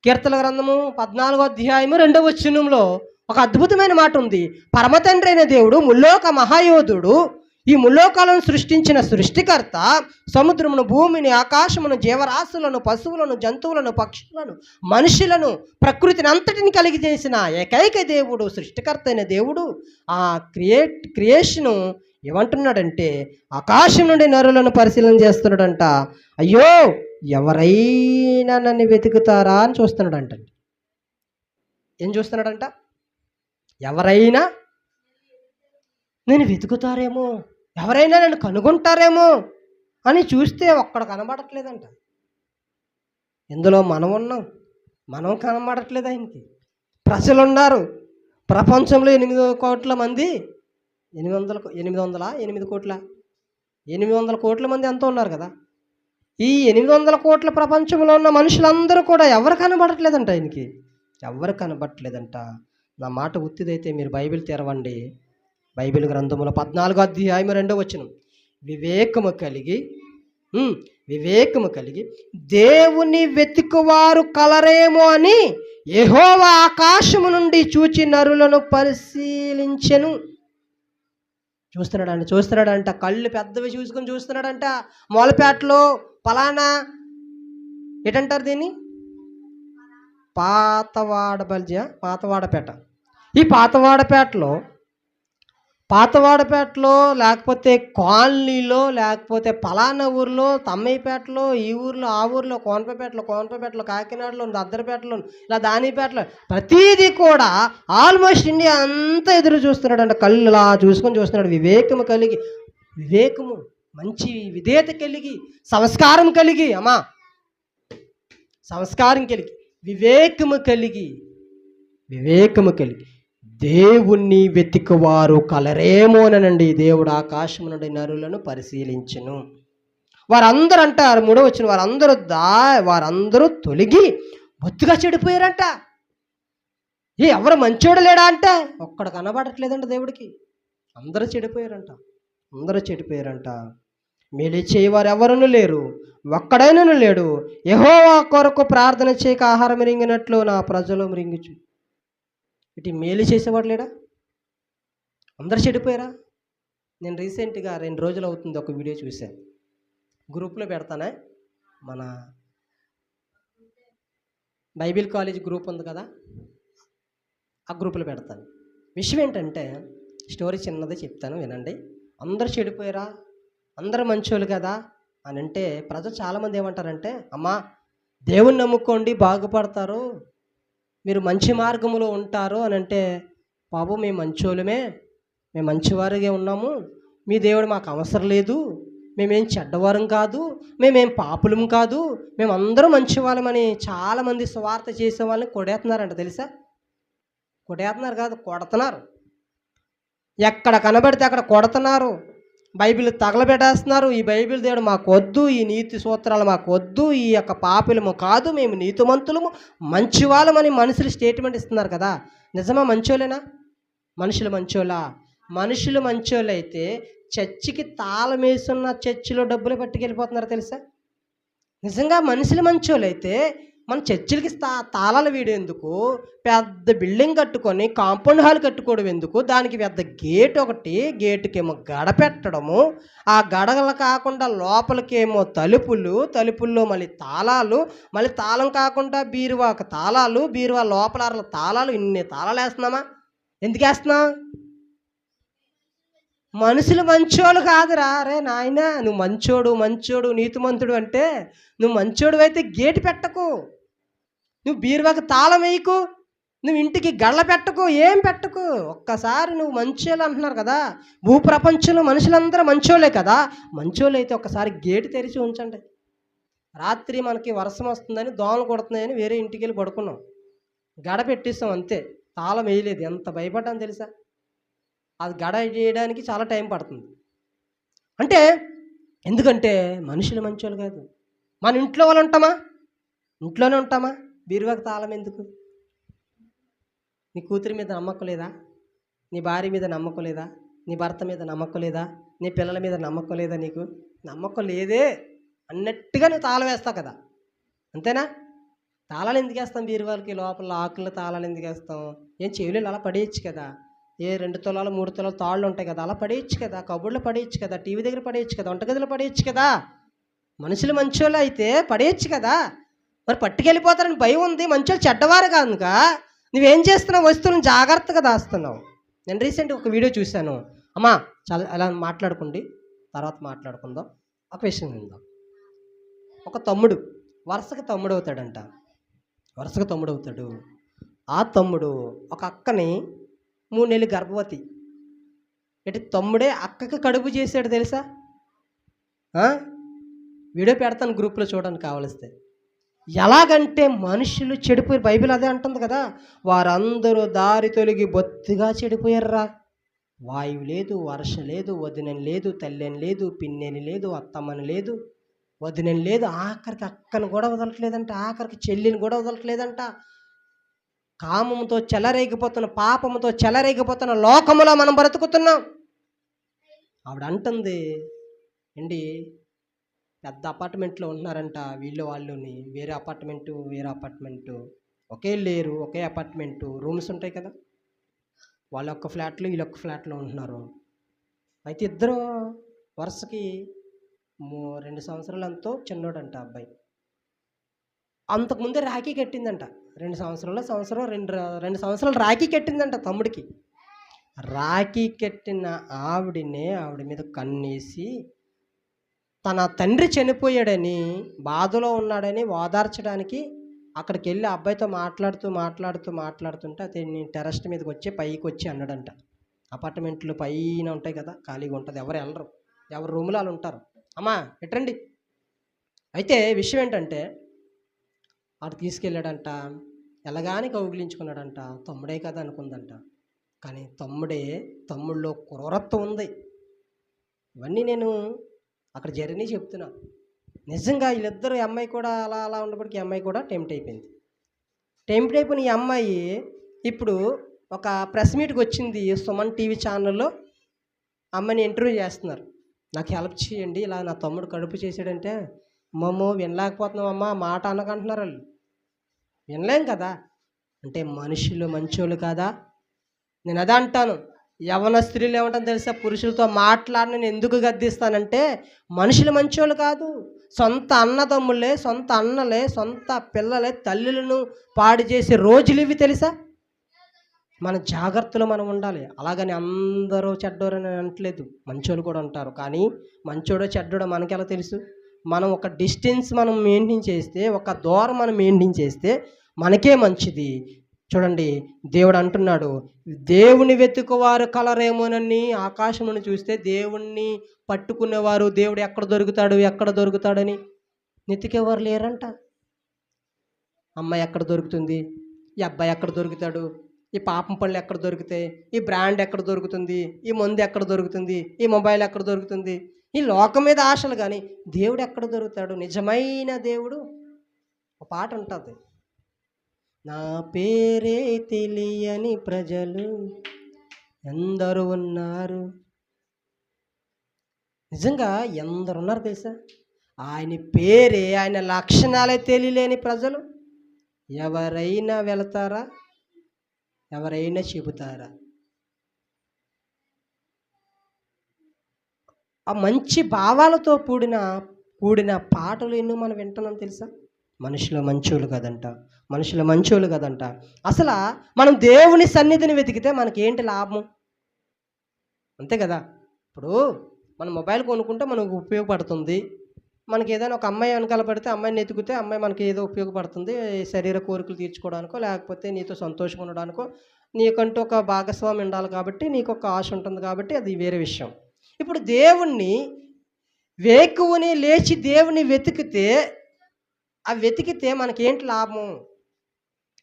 Speaker 1: కీర్తన గ్రంథము 14వ అధ్యాయము 2వ వచనంలో ఒక అద్భుతమైన మాట ఉంది. పరమతండ్రి అయిన దేవుడు, ముల్లోక మహాయోధుడు, ఈ ముల్లోకాలను సృష్టించిన సృష్టికర్త, సముద్రమును, భూమిని, ఆకాశమును, జీవరాశులను, పశువులను, జంతువులను, పక్షులను, మనుషులను, ప్రకృతిని అంతటిని కలిగి చేసిన ఏకైక దేవుడు, సృష్టికర్త అయిన దేవుడు ఆ క్రియేషను ఏమంటున్నాడంటే, ఆకాశం నుండి నరులను పరిశీలన చేస్తున్నాడంట. అయ్యో, ఎవరైనా నన్ను వెతుకుతారా అని చూస్తున్నాడంట. ఏం చూస్తున్నాడంట? ఎవరైనా నేను వెతుకుతారేమో, ఎవరైనా నన్ను కనుగొంటారేమో అని చూస్తే ఒక్కడ కనబడట్లేదంట. ఇందులో మనం ఉన్నాం, మనం కనబడట్లేదు ఆయనకి. ప్రజలు ఉన్నారు ప్రపంచంలో 8 కోట్ల మంది, 800 కోట్ల 800 కోట్ల మంది ఎంతో ఉన్నారు కదా. ఈ 800 కోట్ల ప్రపంచంలో ఉన్న మనుషులందరూ కూడా ఎవరు కనబడట్లేదంట ఆయనకి, ఎవరు కనబడట్లేదంట. నా మాట ఉత్తిదైతే మీరు బైబిల్ తెరవండి. బైబిల్ గ్రంథములో 14వ అధ్యాయం 2వ వచనం. వివేకము కలిగి దేవుని వెతుకువారు కలరేమో అని యెహోవా ఆకాశము నుండి చూచి నరులను పరిశీలించెను. చూస్తున్నాడంట, కళ్ళు పెద్దవి చూసుకొని చూస్తున్నాడంట. మొలపేటలో పలానా ఏంటంటారు దీన్ని, పాతవాడపేట. ఈ పాతవాడపేటలో లేకపోతే కాలనీలో లేకపోతే పలానా ఊర్లో, తమ్మయ్యపేటలో, ఈ ఊర్లో, ఆ ఊర్లో, కోనపేటలో, కాకినాడలో, దద్దరపేటలో, ఇలా దానిపేటలో, ప్రతిదీ కూడా ఆల్మోస్ట్ ఇండియా అంతా ఎదురు చూస్తున్నాడంట. కళ్ళు ఇలా చూస్తున్నాడు. వివేకము మంచి విధేయత కలిగి, సంస్కారం కలిగి, వివేకము కలిగి దేవుణ్ణి వెతికువారు కలరేమోనండి. దేవుడు ఆకాశం నుండి నరులను పరిశీలించును. వారందరూ అంటారు 3వ వచనం, వారందరూ తొలగి బొత్తుగా చెడిపోయారంట. ఎవరు మంచోడు లేడా అంటే ఒక్కడ కనబడట్లేదంట దేవుడికి. అందరూ చెడిపోయారంట. మేలు చేయవారు ఎవరునూ లేరు, ఒక్కడైనను లేడు. యెహోవా కొరకు ప్రార్థన చేయక ఆహారం రింగినట్లు నా ప్రజలు మ్రింగుచు. ఇటు మేలు చేసేవాడు లేడా? అందరు చెడిపోయారా? నేను రీసెంట్గా 2 రోజులు అవుతుంది ఒక వీడియో చూశాను. గ్రూప్లో పెడతానే, మన బైబిల్ కాలేజ్ గ్రూప్ ఉంది కదా, ఆ గ్రూప్లో పెడతాను. విషయం ఏంటంటే, స్టోరీ చిన్నదే చెప్తాను వినండి. అందరూ చెడిపోయారా, అందరూ మంచోళ్ళు కదా అని అంటే ప్రజలు చాలామంది ఏమంటారంటే, అమ్మా దేవుణ్ణి నమ్ముకోండి బాగుపడతారు, మీరు మంచి మార్గంలో ఉంటారు అని అంటే, బాబు మేము మంచోళ్ళమే, మేము మంచివారిగా ఉన్నాము, మీ దేవుడు మాకు అవసరం లేదు, మేమేం చెడ్డవారం కాదు, మేమేం పాపులం కాదు, మేమందరం మంచివాళ్ళమని చాలామంది సువార్త చేసే వాళ్ళని కొడేస్తున్నారంట తెలుసా. కొడేస్తున్నారు కాదు, కొడుతున్నారు. ఎక్కడ కనబడితే అక్కడ కొడుతున్నారు, బైబిల్ తగలబెట్టేస్తున్నారు. ఈ బైబిల్ దేవుడు మాకు వద్దు, ఈ నీతి సూత్రాలు మాకు వద్దు, ఈ యొక్క పాపులము కాదు, మేము నీతిమంతులము మంచివాళ్ళమని మనుషులు స్టేట్మెంట్ ఇస్తున్నారు కదా. నిజమా? మంచోళ్ళేనా? మనుషులు మంచోళ్ళా? మనుషులు మంచోళ్ళు అయితే చర్చికి తాళం వేసున్న చర్చిలో డబ్బులు పట్టుకెళ్ళిపోతున్నారు తెలుసా. నిజంగా మనుషులు మంచోళ్ళు అయితే మన చర్చిలకి తాళాలు వేయడం, పెద్ద బిల్డింగ్ కట్టుకొని కాంపౌండ్ హాల్ కట్టుకోవడం ఎందుకు, దానికి పెద్ద గేట్ ఒకటి, గేటుకేమో గడ పెట్టడము, ఆ గడలు కాకుండా లోపలికేమో తలుపులు, తలుపుల్లో మళ్ళీ తాళాలు, మళ్ళీ తాళం కాకుండా బీరువాకు తాళాలు, బీరువా లోపల అరల తాళాలు, ఇన్ని తాళాలు వేస్తున్నామా? ఎందుకు వేస్తున్నాం? మనుషులు మంచోళ్ళు కాదురా. అరే నాయన, నువ్వు మంచోడు మంచోడు నీతిమంతుడు అంటే, నువ్వు మంచోడు అయితే గేటు పెట్టకు, నువ్వు బీరువాకి తాళం వేయకు, నువ్వు ఇంటికి గళ్ళ పెట్టకు, ఏం పెట్టకు. ఒక్కసారి నువ్వు మంచోళ్ళు అంటున్నారు కదా, భూప్రపంచంలో మనుషులందరూ మంచోళ్ళే కదా, మంచోళ్ళు అయితే ఒక్కసారి గేటు తెరిచి ఉంచండి. రాత్రి మనకి వర్షం వస్తుందని దోమలు కొడుతున్నాయని వేరే ఇంటికి వెళ్ళి పడుకున్నాం, గడ పెట్టిస్తాం అంతే, తాళం వేయలేదు. ఎంత భయపడ్డాను తెలుసా. అది గడ చేయడానికి చాలా టైం పడుతుంది. అంటే ఎందుకంటే మనుషులు మంచోళ్ళు కాదు. మన ఇంట్లో వాళ్ళు ఉంటామా? ఇంట్లోనే ఉంటామా? బీరువాకి తాళం ఎందుకు? నీ కూతురి మీద నమ్మకం లేదా? నీ భార్య మీద నమ్మకం లేదా? నీ భర్త మీద నమ్మకం లేదా? నీ పిల్లల మీద నమ్మకం లేదా? నీకు నమ్మకం లేదే అన్నట్టుగా నువ్వు తాళం వేస్తావు కదా, అంతేనా? తాళాలు ఎందుకు వేస్తాం? బీరువాలకి లోపల ఆకుల్లో తాళాలు ఎందుకు వేస్తాం? ఏం చెవులు అలా పడేయచ్చు కదా, ఏ 2 తులాలు 3 తులాలు తాళ్ళు ఉంటాయి కదా, అలా పడేయచ్చు కదా, కబుర్లో పడేయచ్చు కదా, టీవీ దగ్గర పడేయచ్చు కదా, వంటగదిలో పడేయచ్చు కదా. మనుషులు మంచోళ్ళు అయితే పడేయచ్చు కదా, మరి పట్టుకెళ్ళిపోతారని భయం ఉంది. మంచోళ్ళు చెడ్డవారు కనుక నువ్వేం చేస్తున్నావు? వస్తువులను జాగ్రత్తగా దాస్తున్నావు. నేను రీసెంట్గా ఒక వీడియో చూశాను. అమ్మా చాలా అలా మాట్లాడుకోండి, తర్వాత మాట్లాడుకుందాం. ఒక విషయం విందాం. ఒక తమ్ముడు వరుసగా తమ్ముడు అవుతాడంట, వరుసగా తమ్ముడు అవుతాడు. ఆ తమ్ముడు ఒక అక్కని 3 నెలలు గర్భవతి, ఇటు తమ్ముడే అక్కకి కడుపు చేశాడు తెలుసా. వీడియో పెడతాను గ్రూప్లో చూడండి కావలిస్తే. ఎలాగంటే మనుషులు చెడిపోయి, బైబిల్ అదే అంటుంది కదా, వారందరూ దారి తొలగి బొత్తిగా చెడిపోయారురా. వాయువు లేదు, వర్ష లేదు, వదినని లేదు, తల్లిని లేదు, పిన్నెని లేదు, అత్తమ్మని లేదు, వదినని లేదు, ఆఖరికి అక్కను కూడా వదలట్లేదంట, ఆఖరికి చెల్లిని కూడా వదలట్లేదంట. కామముతో చెలరేగిపోతున్న, పాపముతో చెలరేగిపోతున్న లోకములో మనం బ్రతుకుతున్నాం. ఆవిడ అంటుంది అండి, పెద్ద అపార్ట్మెంట్లో ఉంటున్నారంట వీళ్ళు వాళ్ళుని, వేరే అపార్ట్మెంటు, ఒకే లేరు, ఒకే అపార్ట్మెంటు, రూమ్స్ ఉంటాయి కదా, వాళ్ళ ఒక్క ఫ్లాట్లో వీళ్ళొక్క ఫ్లాట్లో ఉంటున్నారు. అయితే ఇద్దరు వరుసకి 2 సంవత్సరాలు ఎంతో చిన్నోడంట అబ్బాయి. అంతకుముందే రాఖీ కట్టిందంట, 2 సంవత్సరం 2 సంవత్సరాలు రాఖీ కట్టిందంట తమ్ముడికి. రాఖీ కట్టిన ఆవిడ మీద కన్నేసి తన తండ్రి చనిపోయాడని, బాధలో ఉన్నాడని ఓదార్చడానికి అక్కడికి వెళ్ళి అబ్బాయితో మాట్లాడుతుంటే అతన్ని టెర్రస్ మీదకి వచ్చి పైకి వచ్చి అన్నాడంట. అపార్ట్మెంట్లు పైన ఉంటాయి కదా, ఖాళీగా ఉంటుంది, ఎవరు వెళ్ళరు, ఎవరు రూములు వాళ్ళు ఉంటారు. అమ్మా ఎట్రండి. అయితే విషయం ఏంటంటే ఆడు తీసుకెళ్ళాడంట, ఎలాగాని కౌగిలించుకున్నాడంట. తమ్ముడే కదా అనుకుందంట, కానీ తమ్ముడిలో క్రూరత్వం ఉంది. ఇవన్నీ నేను అక్కడ జరిగిన చెప్తున్నా. నిజంగా వీళ్ళిద్దరు, అమ్మాయి కూడా అలా ఉండబడికి ఈ అమ్మాయి కూడా టెంప్ట్ అయిపోయిన ఈ అమ్మాయి ఇప్పుడు ఒక ప్రెస్ మీట్కి వచ్చింది, సుమన్ టీవీ ఛానల్లో. అమ్మాయిని ఇంటర్వ్యూ చేస్తున్నారు, నాకు హెల్ప్ చేయండి, ఇలా నా తమ్ముడు కడుపు చేసాడంటే. అమ్మమ్మో వినలేకపోతున్నామమ్మా, మాట అనకంటున్నారు వాళ్ళు. వినలేం కదా, అంటే మనుషులు మంచోళ్ళు కాదా? నేను అదే అంటాను, యవన స్త్రీలు ఏమంటారు తెలుసా? పురుషులతో మాట్లాడి నేను ఎందుకు గద్దిస్తానంటే మనుషులు మంచోళ్ళు కాదు, సొంత అన్నదమ్ములే, సొంత అన్నలే, సొంత పిల్లలే తల్లులను పాడు చేసే రోజులు ఇవి తెలుసా? మన జాగ్రత్తలో మనం ఉండాలి. అలాగని అందరూ చెడ్డోరని అనట్లేదు, మంచోళ్ళు కూడా ఉంటారు. కానీ మంచోడో చెడ్డోడో మనకెలా తెలుసు? మనం ఒక డిస్టెన్స్ మనం మెయింటైన్ చేస్తే, ఒక దూరం మనం మెయింటైన్ చేస్తే మనకే మంచిది. చూడండి, దేవుడు అంటున్నాడు, దేవుని వెతుకువారు కలరేమోనని ఆకాశమును చూస్తే దేవుణ్ణి పట్టుకునేవారు, దేవుడు ఎక్కడ దొరుకుతాడు ఎక్కడ దొరుకుతాడని వెతికేవారు లేరంట. అమ్మాయి ఎక్కడ దొరుకుతుంది, ఈ అబ్బాయి ఎక్కడ దొరుకుతాడు, ఈ పాపం పళ్ళు ఎక్కడ దొరుకుతాయి, ఈ బ్రాండ్ ఎక్కడ దొరుకుతుంది, ఈ మందు ఎక్కడ దొరుకుతుంది, ఈ మొబైల్ ఎక్కడ దొరుకుతుంది, ఈ లోకం మీద ఆశలు. కానీ దేవుడు ఎక్కడ దొరుకుతాడు? నిజమైన దేవుడు. ఒక పాట ఉంటుంది, నా పేరే తెలియని ప్రజలు ఎందరు ఉన్నారు. నిజంగా ఎందరున్నారు తెలుసా? ఆయన పేరే, ఆయన లక్షణాలే తెలియలేని ప్రజలు ఎవరైనా వెళతారా? ఎవరైనా చెబుతారా? ఆ మంచి భావాలతో కూడిన పాటలు ఎన్నో మనం వింటున్నాం తెలుసా? మనుషులు మంచోళ్ళు కదంట, మనుషులు మంచోళ్ళు కదంట. అసలు మనం దేవుని సన్నిధిని వెతికితే మనకి ఏంటి లాభం? అంతే కదా. ఇప్పుడు మనం మొబైల్ కొనుక్కుంటే మనకు ఉపయోగపడుతుంది. మనకి ఏదైనా ఒక అమ్మాయి వెనకాల పడితే అమ్మాయిని ఎతికితే అమ్మాయి మనకి ఏదో ఉపయోగపడుతుంది, శరీర కోరికలు తీర్చుకోవడానికో, లేకపోతే నీతో సంతోషంగా ఉండడానికో. నీకంటూ ఒక భాగస్వామి ఉండాలి కాబట్టి, నీకు ఒక ఆశ ఉంటుంది కాబట్టి, అది వేరే విషయం. ఇప్పుడు దేవుణ్ణి వేకువని లేచి దేవుని వెతికితే మనకేంటి లాభం?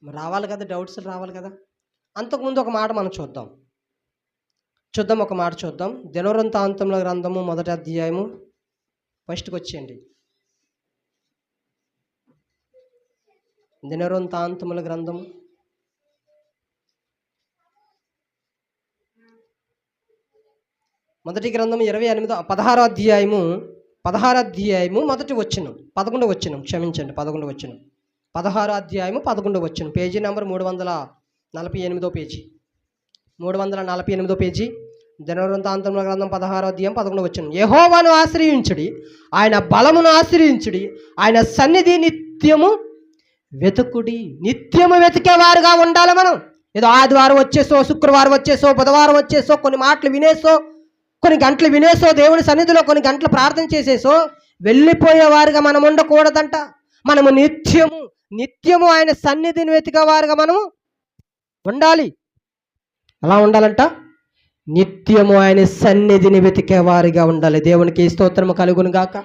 Speaker 1: రావాలి కదా, డౌట్స్ రావాలి కదా. అంతకుముందు ఒక మాట మనం చూద్దాం. ఒక మాట చూద్దాం. దినవృత్తాంతముల గ్రంథము 1వ అధ్యాయము ఫస్ట్కి వచ్చేయండి. దినవృత్తాంతముల గ్రంథము 1వ గ్రంథము 16వ అధ్యాయము 1వ వచనం 11వ వచనం, క్షమించండి, 11వ వచనం. 16వ అధ్యాయము 11వ వచనం, పేజీ నెంబర్ 348 పేజీ, 348 పేజీ. దినవృత్తాంతముల గ్రంథం 16వ అధ్యాయం 11వ వచనం. యెహోవాను ఆశ్రయించుడి, ఆయన బలమును ఆశ్రయించుడి, ఆయన సన్నిధి నిత్యము వెతుకుడి. నిత్యము వెతికేవారుగా ఉండాలి మనం. ఏదో ఆదివారం వచ్చేసో, శుక్రవారం వచ్చేసో, బుధవారం వచ్చేసో, కొన్ని మాటలు వినేసో, కొన్ని గంటలు వినేసో, దేవుని సన్నిధిలో కొన్ని గంటలు ప్రార్థన చేసేసో వెళ్ళిపోయేవారుగా మనం ఉండకూడదంట. మనము నిత్యము ఆయన సన్నిధిని వెతికేవారుగా మనము ఉండాలి. ఎలా ఉండాలంట? నిత్యము ఆయన సన్నిధిని వెతికేవారిగా ఉండాలి. దేవునికి స్తోత్రము కలుగును గాక.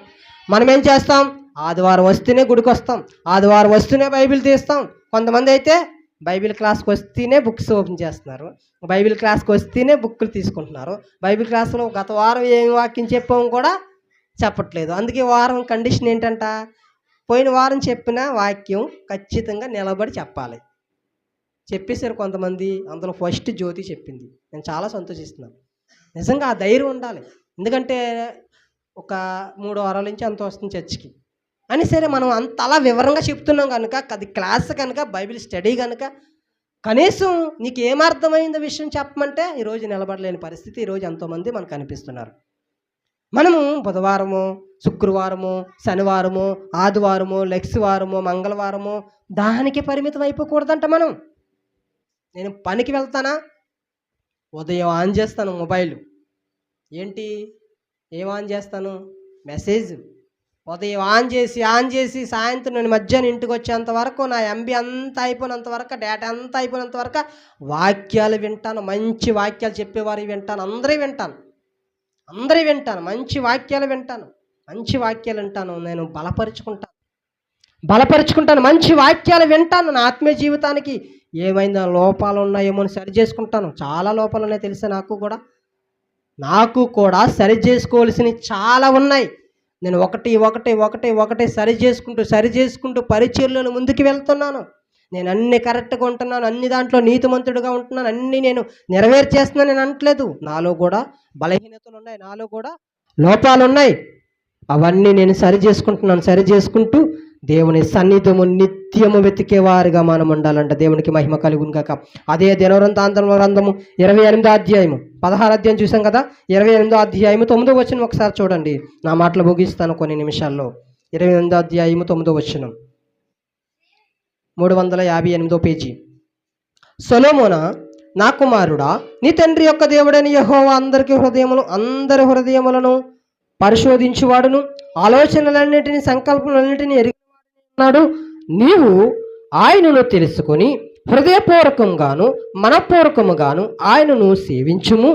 Speaker 1: మనం ఏం చేస్తాం? ఆదివారం వస్తేనే గుడికి వస్తాం, ఆదివారం వస్తేనే బైబిల్ తీస్తాం. కొంతమంది అయితే బైబిల్ క్లాస్కి వస్తేనే బుక్స్ ఓపెన్ చేస్తున్నారు, బైబిల్ క్లాస్కి వస్తేనే బుక్కులు తీసుకుంటున్నారు. బైబిల్ క్లాస్లో గత వారం ఏమి వాక్యం చెప్పాము కూడా చెప్పట్లేదు. అందుకే వారం కండిషన్ ఏంటంట, పోయిన వారం చెప్పిన వాక్యం ఖచ్చితంగా నిలబడి చెప్పాలి. చెప్పేశారు కొంతమంది, అందులో ఫస్ట్ జ్యోతి చెప్పింది. నేను చాలా సంతోషిస్తున్నాను. నిజంగా ఆ ధైర్యం ఉండాలి. ఎందుకంటే ఒక 3 వారాల నుంచి అంత వస్తుంది చర్చికి అని. సరే, మనం అంత అలా వివరంగా చెప్తున్నాం కనుక, అది క్లాస్ కనుక, బైబిల్ స్టడీ కనుక, కనీసం నీకు ఏమర్థమైందో విషయం చెప్పమంటే ఈరోజు నిలబడలేని పరిస్థితి ఈరోజు ఎంతోమంది మనకు కనిపిస్తున్నారు. మనము బుధవారము, శుక్రవారము, శనివారము, ఆదివారము, లెక్స్వారము, మంగళవారము దానికి పరిమితం అయిపోకూడదంట. నేను పనికి వెళ్తానా, ఉదయం ఆన్ చేస్తాను మొబైల్. ఏం ఆన్ చేస్తాను? మెసేజ్. ఉదయం ఆన్ చేసి సాయంత్రం నేను మధ్యాహ్నం ఇంటికి వచ్చేంత వరకు, నా ఎంబీ అంతా అయిపోయినంత వరకు, డేటా అంతా అయిపోయినంత వరకు వాక్యాలు వింటాను. మంచి వాక్యాలు చెప్పేవారు వింటాను, అందరూ వింటాను. మంచి వాక్యాలు వింటాను. నేను బలపరుచుకుంటాను, మంచి వాక్యాలు వింటాను. నా ఆత్మీయ జీవితానికి ఏమైనా లోపాలు ఉన్నాయేమో అని సరి చేసుకుంటాను. చాలా లోపాలు ఉన్నాయి తెలుసా, నాకు కూడా సరి చేసుకోవాల్సినవి చాలా ఉన్నాయి. నేను ఒకటి సరి చేసుకుంటూ పరిచర్యలను ముందుకు వెళ్తున్నాను. నేను అన్ని కరెక్ట్గా ఉంటున్నాను, అన్ని దాంట్లో నీతిమంతుడిగా ఉంటున్నాను, అన్నీ నేను నెరవేర్చేస్తున్నాను. నేను అనట్లేదు, నాలో కూడా బలహీనతలు ఉన్నాయి, నాలో కూడా లోపాలు ఉన్నాయి. అవన్నీ నేను సరి చేసుకుంటూ దేవుని సన్నిధము నిత్యము వెతికేవారుగా మనం ఉండాలంట. దేవునికి మహిమ కలుగును గాక. అదే దినవృత్తాంతం గ్రంథము 28వ అధ్యాయము 16వ అధ్యాయం చూసాం కదా. 28వ అధ్యాయము 9వ వచనం ఒకసారి చూడండి. నా మాటలు ముగిస్తాను కొన్ని నిమిషాల్లో. 28వ అధ్యాయము 9వ వచనం, 358వ పేజీ. సొలొమోనా, నా కుమారుడా, నీ తండ్రి యొక్క దేవుడైన యెహోవా అందరి హృదయములను పరిశోధించువాడును, ఆలోచనలన్నిటినీ సంకల్పములన్నిటినీ ఎరిగినాడు. నీవు ఆయనను తెలుసుకొని హృదయపూర్వకంగాను మనపూర్వకముగాను ఆయనను సేవించుము.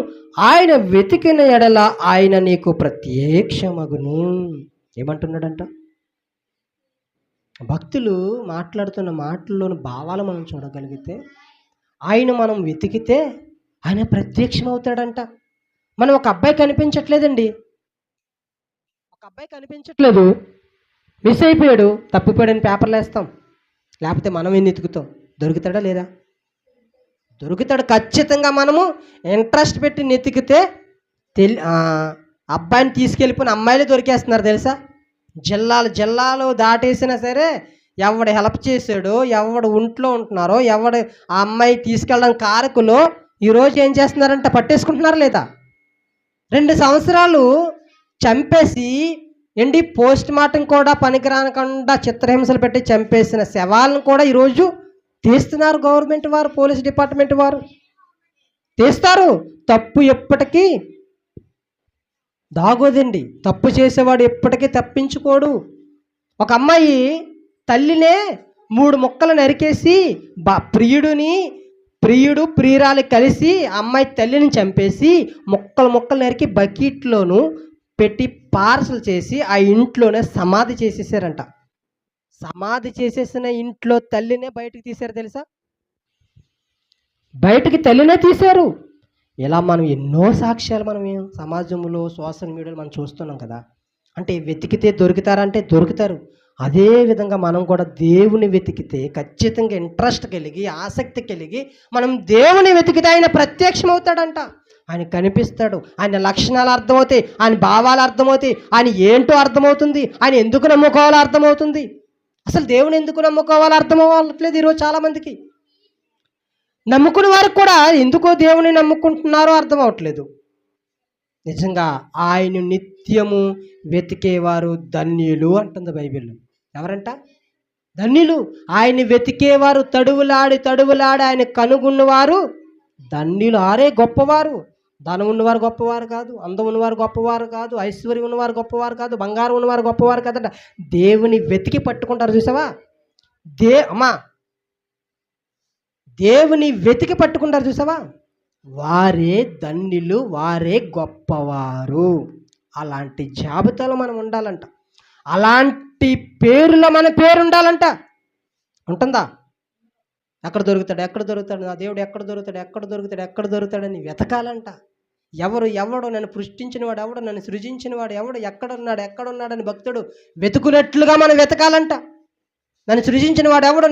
Speaker 1: ఆయన వెతికిన ఎడల ఆయన నీకు ప్రత్యక్షమగును. ఏమంటున్నాడంట? భక్తులు మాట్లాడుతున్న మాటల్లోని భావాలు మనం చూడగలిగితే, ఆయన మనం వెతికితే ఆయన ప్రత్యక్షమవుతాడంట. మనం ఒక అబ్బాయి కనిపించట్లేదండి, ఒక అబ్బాయి కనిపించట్లేదు, మిస్ అయిపోయాడు, తప్పిపోయాడని పేపర్లు వేస్తాం. లేకపోతే మనం ఎన్ని ఎతుకుతాం? దొరుకుతాడా లేదా? దొరుకుతాడు ఖచ్చితంగా. మనము ఇంట్రెస్ట్ పెట్టి నెతికితే అబ్బాయిని తీసుకెళ్ళిపోయిన అమ్మాయిలే దొరికేస్తున్నారు తెలుసా. జిల్లాలు దాటేసినా సరే ఎవడు హెల్ప్ చేశాడో, ఎవడు ఒంట్లో ఉంటున్నారో, ఎవడు ఆ అమ్మాయి తీసుకెళ్ళడానికి కారకులో ఈరోజు ఏం చేస్తున్నారంటే పట్టేసుకుంటున్నారు లేదా. 2 సంవత్సరాలు చంపేసి పోస్ట్ మార్టం కూడా పనికిరానకుండా చిత్రహింసలు పెట్టి చంపేసిన శవాలను కూడా ఈరోజు తీస్తున్నారు గవర్నమెంట్ వారు, పోలీస్ డిపార్ట్మెంట్ వారు తీస్తారు. తప్పు ఎప్పటికీ దాగోదండి. తప్పు చేసేవాడు ఎప్పటికీ తప్పించుకోడు. ఒక అమ్మాయి తల్లినే 3 ముక్కలు నరికేసి ప్రియురాలు కలిసి అమ్మాయి తల్లిని చంపేసి ముక్కలు నరికి బకెట్లోను పెట్టి పార్సల్ చేసి ఆ ఇంట్లోనే సమాధి చేసేసారంట. సమాధి చేసేసిన ఇంట్లో తల్లినే బయటకు తీశారు తెలుసా. బయటికి తల్లినే తీశారు. ఇలా మనం ఎన్నో సాక్ష్యాలు మనం సమాజంలో సోషల్ మీడియాలో మనం చూస్తున్నాం కదా. అంటే వెతికితే దొరుకుతారంటే దొరుకుతారు. అదే విధంగా మనం కూడా దేవుని వెతికితే ఖచ్చితంగా ఇంట్రెస్ట్ కలిగి ఆసక్తి కలిగి మనం దేవుని వెతికితే ఆయన ప్రత్యక్షం అవుతాడంట. ఆయన కనిపిస్తాడు. ఆయన లక్షణాలు అర్థమవుతాయి, ఆయన భావాలు అర్థమవుతాయి, ఆయన ఏంటో అర్థమవుతుంది, ఆయన ఎందుకు నమ్ముకోవాలో అర్థమవుతుంది. అసలు దేవుని ఎందుకు నమ్ముకోవాలో అర్థం అవ్వట్లేదు ఈరోజు చాలామందికి. నమ్ముకునే వారికి కూడా ఎందుకో దేవుని నమ్ముకుంటున్నారో అర్థం అవ్వట్లేదు. నిజంగా ఆయన నిత్యము వెతికేవారు ధన్యులు అంటుంది బైబిల్. ఎవరంట? ధన్యులు. ఆయన వెతికేవారు తడువులాడి ఆయన కనుగొన్నవారు ధన్యులు. ఆరే గొప్పవారు. ధనం ఉన్నవారు గొప్పవారు కాదు, అందం ఉన్నవారు గొప్పవారు కాదు, ఐశ్వర్యం ఉన్నవారు గొప్పవారు కాదు, బంగారం ఉన్నవారు గొప్పవారు కాదంట. దేవుని వెతికి పట్టుకుంటారు చూసావా. దేవుని వెతికి పట్టుకుంటారు చూసావా, వారే ధన్యులు, వారే గొప్పవారు. అలాంటి జాబితాలో మనం ఉండాలంట. అలాంటి పేరులో మన పేరు ఉండాలంట. ఉంటుందా? ఎక్కడ దొరుకుతాడు నా దేవుడు, ఎక్కడ దొరుకుతాడని వెతకాలంట. ఎవడు నన్ను సృష్టించిన వాడు ఎవడు, నన్ను సృజించిన వాడు ఎవడు, ఎక్కడున్నాడని భక్తుడు వెతుకున్నట్లుగా మనం వెతకాలంట. నన్ను సృజించిన వాడు ఎవడు,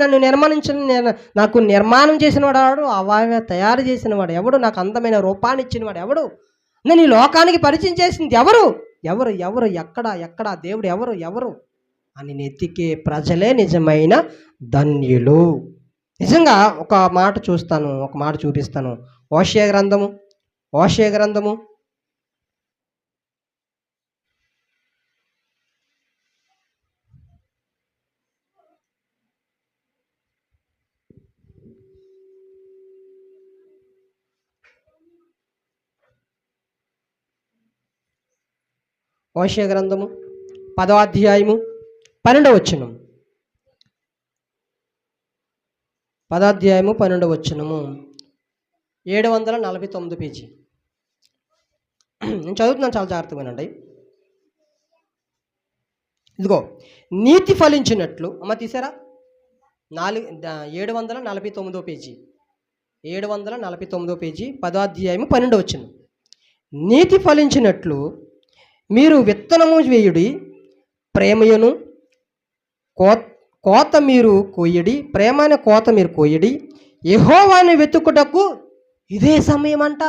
Speaker 1: నాకు నిర్మాణం చేసిన వాడు ఎవడు, అవయవ తయారు చేసిన వాడు ఎవడు, నాకు అందమైన రూపాన్ని ఇచ్చిన వాడు ఎవడు, నేను ఈ లోకానికి పరిచయం చేసింది ఎవరు, ఎక్కడ దేవుడు ఎవరు అని నెతికే ప్రజలే నిజమైన ధన్యులు. నిజంగా ఒక మాట చూపిస్తాను. హోషేయ గ్రంథము 10వ అధ్యాయము 12వ వచనం. 10వ అధ్యాయము 12వ వచనము, 749 పేజీ. నేను చదువుతున్నాను, చాలా జాగ్రత్తగా వినండి. ఇదిగో, నీతి ఫలించినట్లు, తీసారా? 749 పేజీ, 749 పేజీ, 10వ అధ్యాయము 12వ వచనం. నీతి ఫలించినట్లు మీరు విత్తనము వేయుడి, ప్రేమయును కోత మీరు కోయడి, ప్రేమైన కోత మీరు కోయడి. యెహోవాని వెతుకుటకు ఇదే సమయం అంట.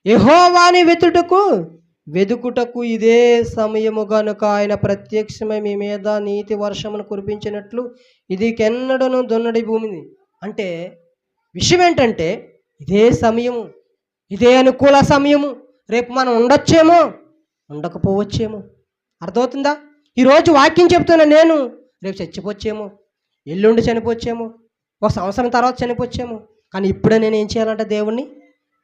Speaker 1: యెహోవాని వెతుటకు వెదుకుటకు ఇదే సమయము గనుక ఆయన ప్రత్యక్షమై మీ మీద నీతి వర్షమును కురిపించినట్లు ఇది కెన్నడను దున్నడి భూమిని. అంటే విషయం ఏంటంటే ఇదే సమయము, ఇదే అనుకూల సమయము. రేపు మనం ఉండొచ్చేమో, ఉండకపోవచ్చేమో. అర్థమవుతుందా? ఈరోజు వాక్యం చెప్తున్నా నేను, రేపు చచ్చిపోవచ్చేమో, ఎల్లుండి చనిపోవచ్చేమో, ఒక సంవత్సరం తర్వాత చనిపోవచ్చేమో. కానీ ఇప్పుడే నేను ఏం చేయాలంటే దేవుణ్ణి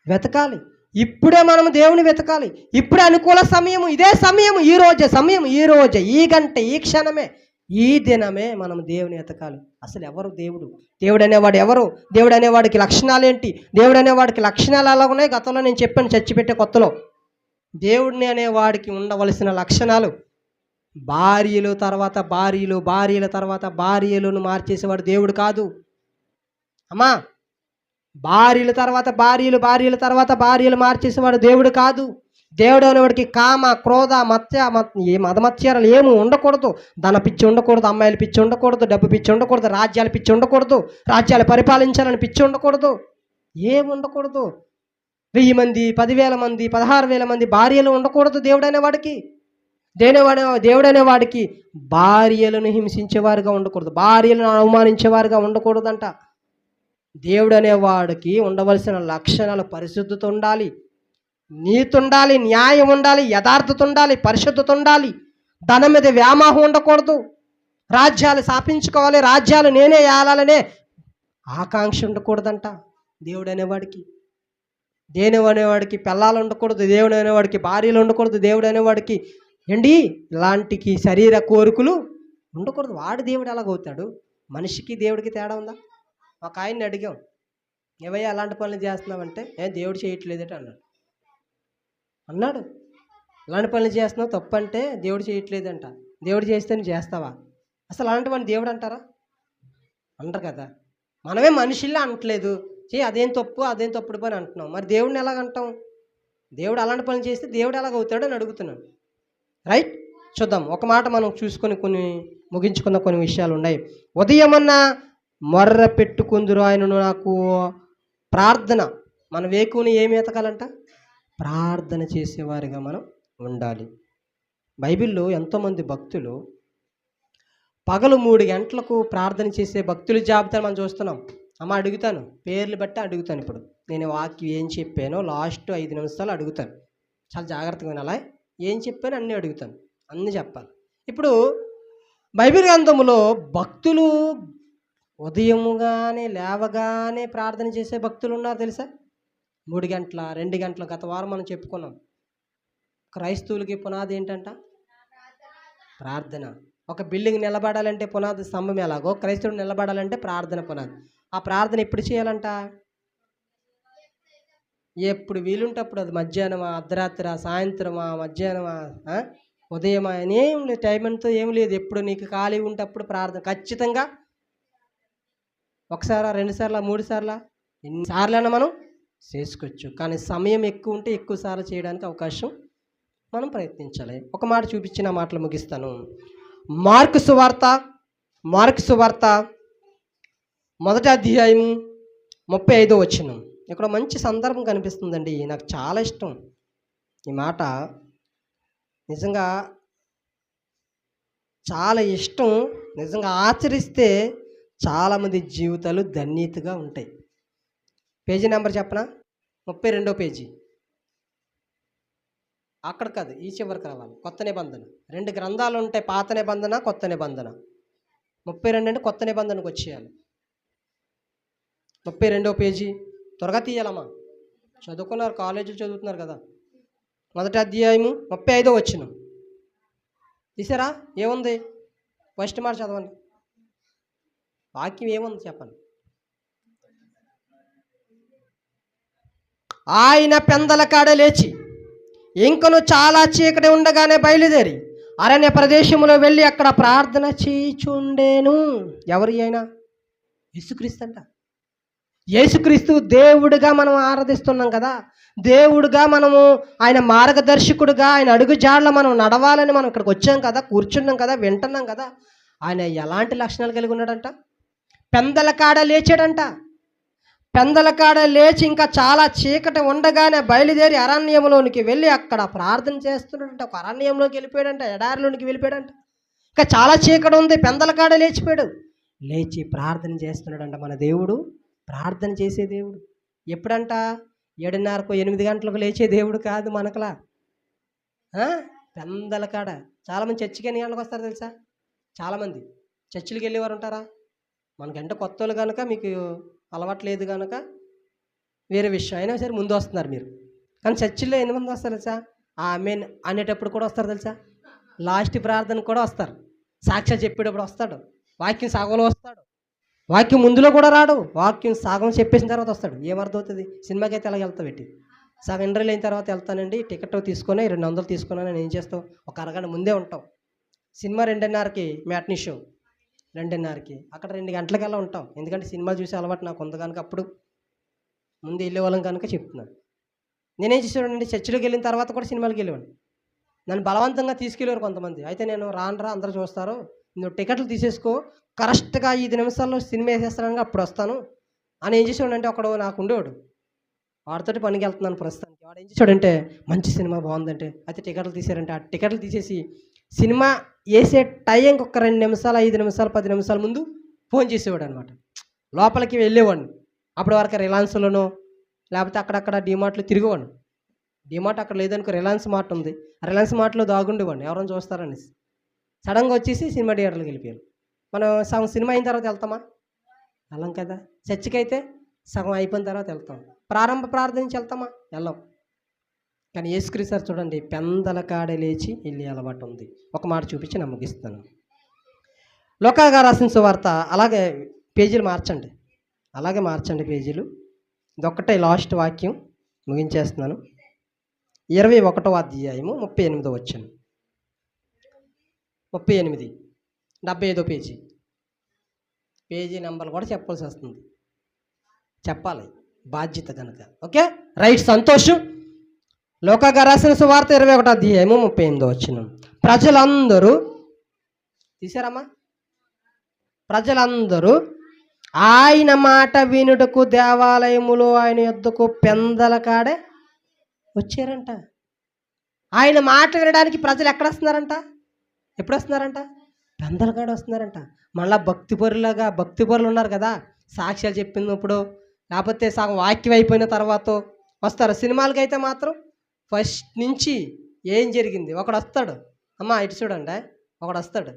Speaker 1: వెతకాలి. ఇప్పుడే మనం దేవుని వెతకాలి. ఇప్పుడే అనుకూల సమయము, ఇదే సమయము, ఈ రోజే సమయం, ఈ రోజే, ఈ గంట, ఈ క్షణమే, ఈ దినమే మనం దేవుని వెతకాలి. అసలు ఎవరు దేవుడు? దేవుడు అనేవాడు ఎవరు? దేవుడు అనేవాడికి లక్షణాలు ఏంటి? దేవుడు అనేవాడికి లక్షణాలు ఎలా ఉన్నాయి? గతంలో నేను చెప్పాను చచ్చిపెట్టే కొత్తలో. దేవుడిని అనేవాడికి ఉండవలసిన లక్షణాలు: భార్యలు తర్వాత భార్యలు, భార్యల తర్వాత భార్యలను మార్చేసేవాడు దేవుడు కాదు అమ్మా. భార్యల తర్వాత భార్యలు, భార్యల తర్వాత భార్యలు మార్చేసేవాడు దేవుడు కాదు. దేవుడు అనేవాడికి కామ, క్రోధ, మదమత్యాలు ఏమి ఉండకూడదు. ధన పిచ్చి ఉండకూడదు, అమ్మాయిల పిచ్చి ఉండకూడదు, డబ్బు పిచ్చి ఉండకూడదు, రాజ్యాల పిచ్చి ఉండకూడదు, రాజ్యాలు పరిపాలించాలని పిచ్చి ఉండకూడదు, ఏమి ఉండకూడదు. 1000 మంది, 10,000 మంది, 16,000 మంది భార్యలు ఉండకూడదు దేవుడు అనేవాడికి. దేవుడు అనేవాడికి భార్యలను హింసించేవారుగా ఉండకూడదు, భార్యలను అవమానించేవారుగా ఉండకూడదంట. దేవుడు అనేవాడికి ఉండవలసిన లక్షణాలు: పరిశుద్ధత ఉండాలి, నీతి ఉండాలి, న్యాయం ఉండాలి, యథార్థత ఉండాలి, పరిశుద్ధత ఉండాలి, ధనం మీద వ్యామోహం ఉండకూడదు, రాజ్యాలు స్థాపించుకోవాలి, రాజ్యాలు నేనే ఏలాలనే ఆకాంక్ష ఉండకూడదంట దేవుడు అనేవాడికి. దేవుడు అనేవాడికి పిల్లలు ఉండకూడదు, దేవుడు అనేవాడికి భార్యలు ఉండకూడదు, దేవుడు అనేవాడికి ఇలాంటికి శరీర కోరికలు ఉండకూడదు. వాడు దేవుడు ఎలాగవుతాడు? మనిషికి దేవుడికి తేడా ఉందా? ఒక ఆయన్ని అడిగాం, ఏవయ్యా అలాంటి పనులు చేస్తున్నావంటే, దేవుడు చేయట్లేదట అన్నాడు. అలాంటి పనులు చేస్తున్నావు తప్పు అంటే దేవుడు చేయట్లేదంట. దేవుడు చేస్తే నువ్వు చేస్తావా? అసలు అలాంటి వాడిని దేవుడు అంటారా? అంటారు కదా. మనమే మనుషుల్లా అనట్లేదు, అదేం తప్పు, అదేం తప్పుడు పని అంటున్నాం. మరి దేవుడిని ఎలాగంటాం? దేవుడు అలాంటి పనులు చేస్తే దేవుడు ఎలాగవుతాడు అని అడుగుతున్నాను. రైట్, చూద్దాం. ఒక మాట మనం చూసుకొని ముగించుకున్న కొన్ని విషయాలు ఉన్నాయి. ఉదయమన్నా మొర్ర పెట్టుకుందురు ఆయనను నాకు ప్రార్థన. మన వేకుని ఏమి ఎతకాలంట? ప్రార్థన చేసేవారిగా మనం ఉండాలి. బైబిల్లో ఎంతోమంది భక్తులు పగలు 3 గంటలకు ప్రార్థన చేసే భక్తుల జాబితా మనం చూస్తున్నాం. అమ్మ అడుగుతాను, పేర్లు బట్టి అడుగుతాను. ఇప్పుడు నేను వాక్యం ఏం చెప్పానో లాస్ట్ 5 నిమిషాలు అడుగుతాను. చాలా జాగ్రత్తగా వినాలా. ఏం చెప్పానో అన్నీ అడుగుతాను, అన్నీ చెప్పాలి. ఇప్పుడు బైబిల్ గ్రంథంలో భక్తులు ఉదయముగానే లేవగానే ప్రార్థన చేసే భక్తులు ఉన్నారు తెలుసా? 3 గంటల, 2 గంటల. గత వారం మనం చెప్పుకున్నాం. క్రైస్తవులకి పునాది ఏంటంట? ప్రార్థన. ఒక బిల్డింగ్ నిలబడాలంటే పునాది స్తంభం ఎలాగో క్రైస్తవుడు నిలబడాలంటే ప్రార్థన పునాది. ఆ ప్రార్థన ఎప్పుడు చేయాలంట? ఎప్పుడు వీలుంటే అప్పుడు. అది మధ్యాహ్నమా, అర్ధరాత్రి, సాయంత్రమా, మధ్యాహ్నమా, ఉదయమా అనేం లేదు, టైం అంతా ఏం లేదు. ఎప్పుడు నీకు ఖాళీ ఉంటే అప్పుడు ప్రార్థన ఖచ్చితంగా. ఒకసారా, 2 సార్లా, 3 సార్లా, ఎన్నిసార్లైనా మనం చేసుకోవచ్చు. కానీ సమయం ఎక్కువ ఉంటే ఎక్కువ సార్లు చేయడానికి అవకాశం మనం ప్రయత్నించాలి. ఒక మాట చూపించిన మాటలు ముగిస్తాను. మార్కు సువార్త 1వ అధ్యాయం 35వ వచనం. ఇక్కడ మంచి సందర్భం కనిపిస్తుందండి. నాకు చాలా ఇష్టం ఈ మాట, నిజంగా చాలా ఇష్టం. నిజంగా ఆచరిస్తే చాలామంది జీవితాలు ధన్యతగా ఉంటాయి. పేజీ నెంబర్ చెప్పనా? 32వ పేజీ. అక్కడ కాదు, ఈ చివరికి రావాలి. కొత్త నిబంధన 2 గ్రంథాలు ఉంటాయి, పాత నిబంధన, కొత్త నిబంధన. 32 అంటే కొత్త నిబంధనకు వచ్చేయాలి. 32వ పేజీ త్వరగా తీయాలమ్మా. చదువుకున్నారు, కాలేజీలు చదువుతున్నారు కదా. 1వ అధ్యాయము 35వ వచనం తీసారా? ఏముంది? ఫస్ట్ మాట చదవండి. వాక్యం ఏముంది చెప్పండి. ఆయన పెందల కాడ లేచి ఇంకను చాలా చీకటి ఉండగానే బయలుదేరి అరణ్య ప్రదేశంలో వెళ్ళి అక్కడ ప్రార్థన చేయుచుండెను. ఎవరు అయినా? యేసుక్రీస్తు అంట. యేసుక్రీస్తు దేవుడిగా మనం ఆరాధిస్తున్నాం కదా. దేవుడిగా మనము ఆయన మార్గదర్శకుడుగా, ఆయన అడుగు జాడలో మనం నడవాలని మనం ఇక్కడికి వచ్చాం కదా, కూర్చున్నాం కదా, వింటున్నాం కదా. ఆయన ఎలాంటి లక్షణాలు కలిగి ఉన్నాడంట? పెందల కాడ లేచాడంట. పెందలకాడ లేచి ఇంకా చాలా చీకటి ఉండగానే బయలుదేరి అరణ్యంలోనికి వెళ్ళి అక్కడ ప్రార్థన చేస్తున్నాడంట. ఒక అరణ్యంలోకి వెళ్ళిపోయాడంట, ఎడారిలోనికి వెళ్ళిపోయాడంట. ఇంకా చాలా చీకటి ఉంది, పెందలకాడ లేచిపోయాడు. లేచి ప్రార్థన చేస్తున్నాడంట. మన దేవుడు ప్రార్థన చేసే దేవుడు. ఎప్పుడంట? 7:30కో 8 గంటలకు లేచే దేవుడు కాదు మనకలా. పెందలకాడ. చాలామంది చర్చికి ఎన్ని గంటలకు వస్తారు తెలుసా? చాలామంది చర్చిలకు వెళ్ళేవారు ఉంటారా? మనకంటే కొత్త వాళ్ళు కనుక, మీకు అలవాట్లేదు కనుక వేరే విషయం. అయినా సరే ముందు వస్తున్నారు మీరు. కానీ చర్చిల్లో ఎన్ని మంది వస్తారు తెలుసా? ఆమేన్ అనేటప్పుడు కూడా వస్తారు తెలుసా? లాస్ట్ ప్రార్థన కూడా వస్తారు. సాక్ష్యాలు చెప్పేటప్పుడు వస్తాడు. వాక్యం సగంలో వస్తాడు, వాక్యం ముందులో కూడా రాడు. వాక్యం సగం చెప్పేసిన తర్వాత వస్తాడు. ఏమర్థమవుతుంది? సినిమాకి అయితే ఎలా వెళ్తావు పెట్టి? సగం ఇంటర్వ్యూలు అయిన తర్వాత వెళ్తానండి, టికెట్ తీసుకొని 200 తీసుకున్నాను. నేను ఏం చేస్తావు? ఒక అరగంట ముందే ఉంటాం. సినిమా 2:30కి మ్యాట్నీ షో, 2:30కి. అక్కడ 2 గంటలకల్లా ఉంటాం. ఎందుకంటే సినిమాలు చూసే అలవాటు నాకు ఉంది కనుక అప్పుడు ముందు వెళ్ళేవాళ్ళం కనుక చెప్తున్నాను. నేనేం చేసేవాడండి, చర్చిలోకి వెళ్ళిన తర్వాత కూడా సినిమాలకు వెళ్ళేవాడిని. నన్ను బలవంతంగా తీసుకెళ్ళేవారు కొంతమంది. అయితే నేను రానురా, అందరూ చూస్తారు, నువ్వు టికెట్లు తీసేసుకో, కరెక్ట్గా 5 నిమిషాల్లో సినిమా వేసేస్తాను, అప్పుడు వస్తాను అని. ఏం చేసేవాడంటే ఒకడు నాకు ఉండేవాడు, వాడితోటి పనికి వెళ్తున్నాను ప్రస్తుతానికి. వాడు ఏం చేసాడంటే, మంచి సినిమా బాగుందంటే, అయితే టికెట్లు తీసారంటే ఆ టికెట్లు తీసేసి సినిమా వేసే టైంకి ఒక 2 నిమిషాలు, 5 నిమిషాలు, 10 నిమిషాల ముందు ఫోన్ చేసేవాడు అనమాట. లోపలికి వెళ్ళేవాడిని. అప్పటి వరకు రిలయన్స్లోనో లేకపోతే అక్కడక్కడ డిమార్ట్లు తిరిగేవాడిని. డిమార్ట్ అక్కడ లేదనుకో, రిలయన్స్ మార్ట్ ఉంది, రిలయన్స్ మార్ట్లో దాగుండేవాడిని ఎవరైనా చూస్తారనేసి. సడన్గా వచ్చేసి సినిమా థియేటర్కి వెళ్ళిపోయాను. మనం సగం సినిమా అయిన తర్వాత వెళ్తామా? వెళ్ళం కదా. చర్చికి అయితే సగం అయిపోయిన తర్వాత వెళ్తాం. ప్రారంభ ప్రార్థన నుంచి వెళ్తామా? వెళ్ళం. కానీ యేసుక్రీస్తు సార్ చూడండి, పెందల కాడ లేచి వెళ్ళి అలవాటు ఉంది. ఒక మాట చూపించి నమ్మకిస్తాను. లోకాగా రాసిన సువార్త అలాగే పేజీలు మార్చండి, అలాగే మార్చండి పేజీలు. ఇదొక్కటే లాస్ట్ వాక్యం, ముగించేస్తున్నాను. 21వ అధ్యాయము 38వ వచనం. 38, 75వ పేజీ. పేజీ నెంబర్లు కూడా చెప్పాల్సి వస్తుంది, చెప్పాలి, బాధ్యత కనుక. ఓకే రైట్, సంతోషం. లోకాగా రాసిన సువార్త 21వ అధ్యాయము 38వ వచనం. ప్రజలందరూ తీసారమ్మా? ప్రజలందరూ ఆయన మాట వినుటకు దేవాలయములో ఆయన యొద్దకు పెందల కాడే వచ్చారంట. ఆయన మాట వినడానికి ప్రజలు ఎక్కడ వస్తున్నారంట? ఎప్పుడు వస్తున్నారంట? పెందల కాడ వస్తున్నారంట. మళ్ళీ భక్తి పరులు ఉన్నారు కదా, సాక్ష్యాలు చెప్పినప్పుడు లేకపోతే సగం వాక్యం అయిపోయిన తర్వాత వస్తారు. సినిమాలకి అయితే మాత్రం ఫస్ట్ నుంచి ఏం జరిగింది, ఒకడు వస్తాడు. అమ్మ ఇటు చూడండి, ఒకడు వస్తాడు,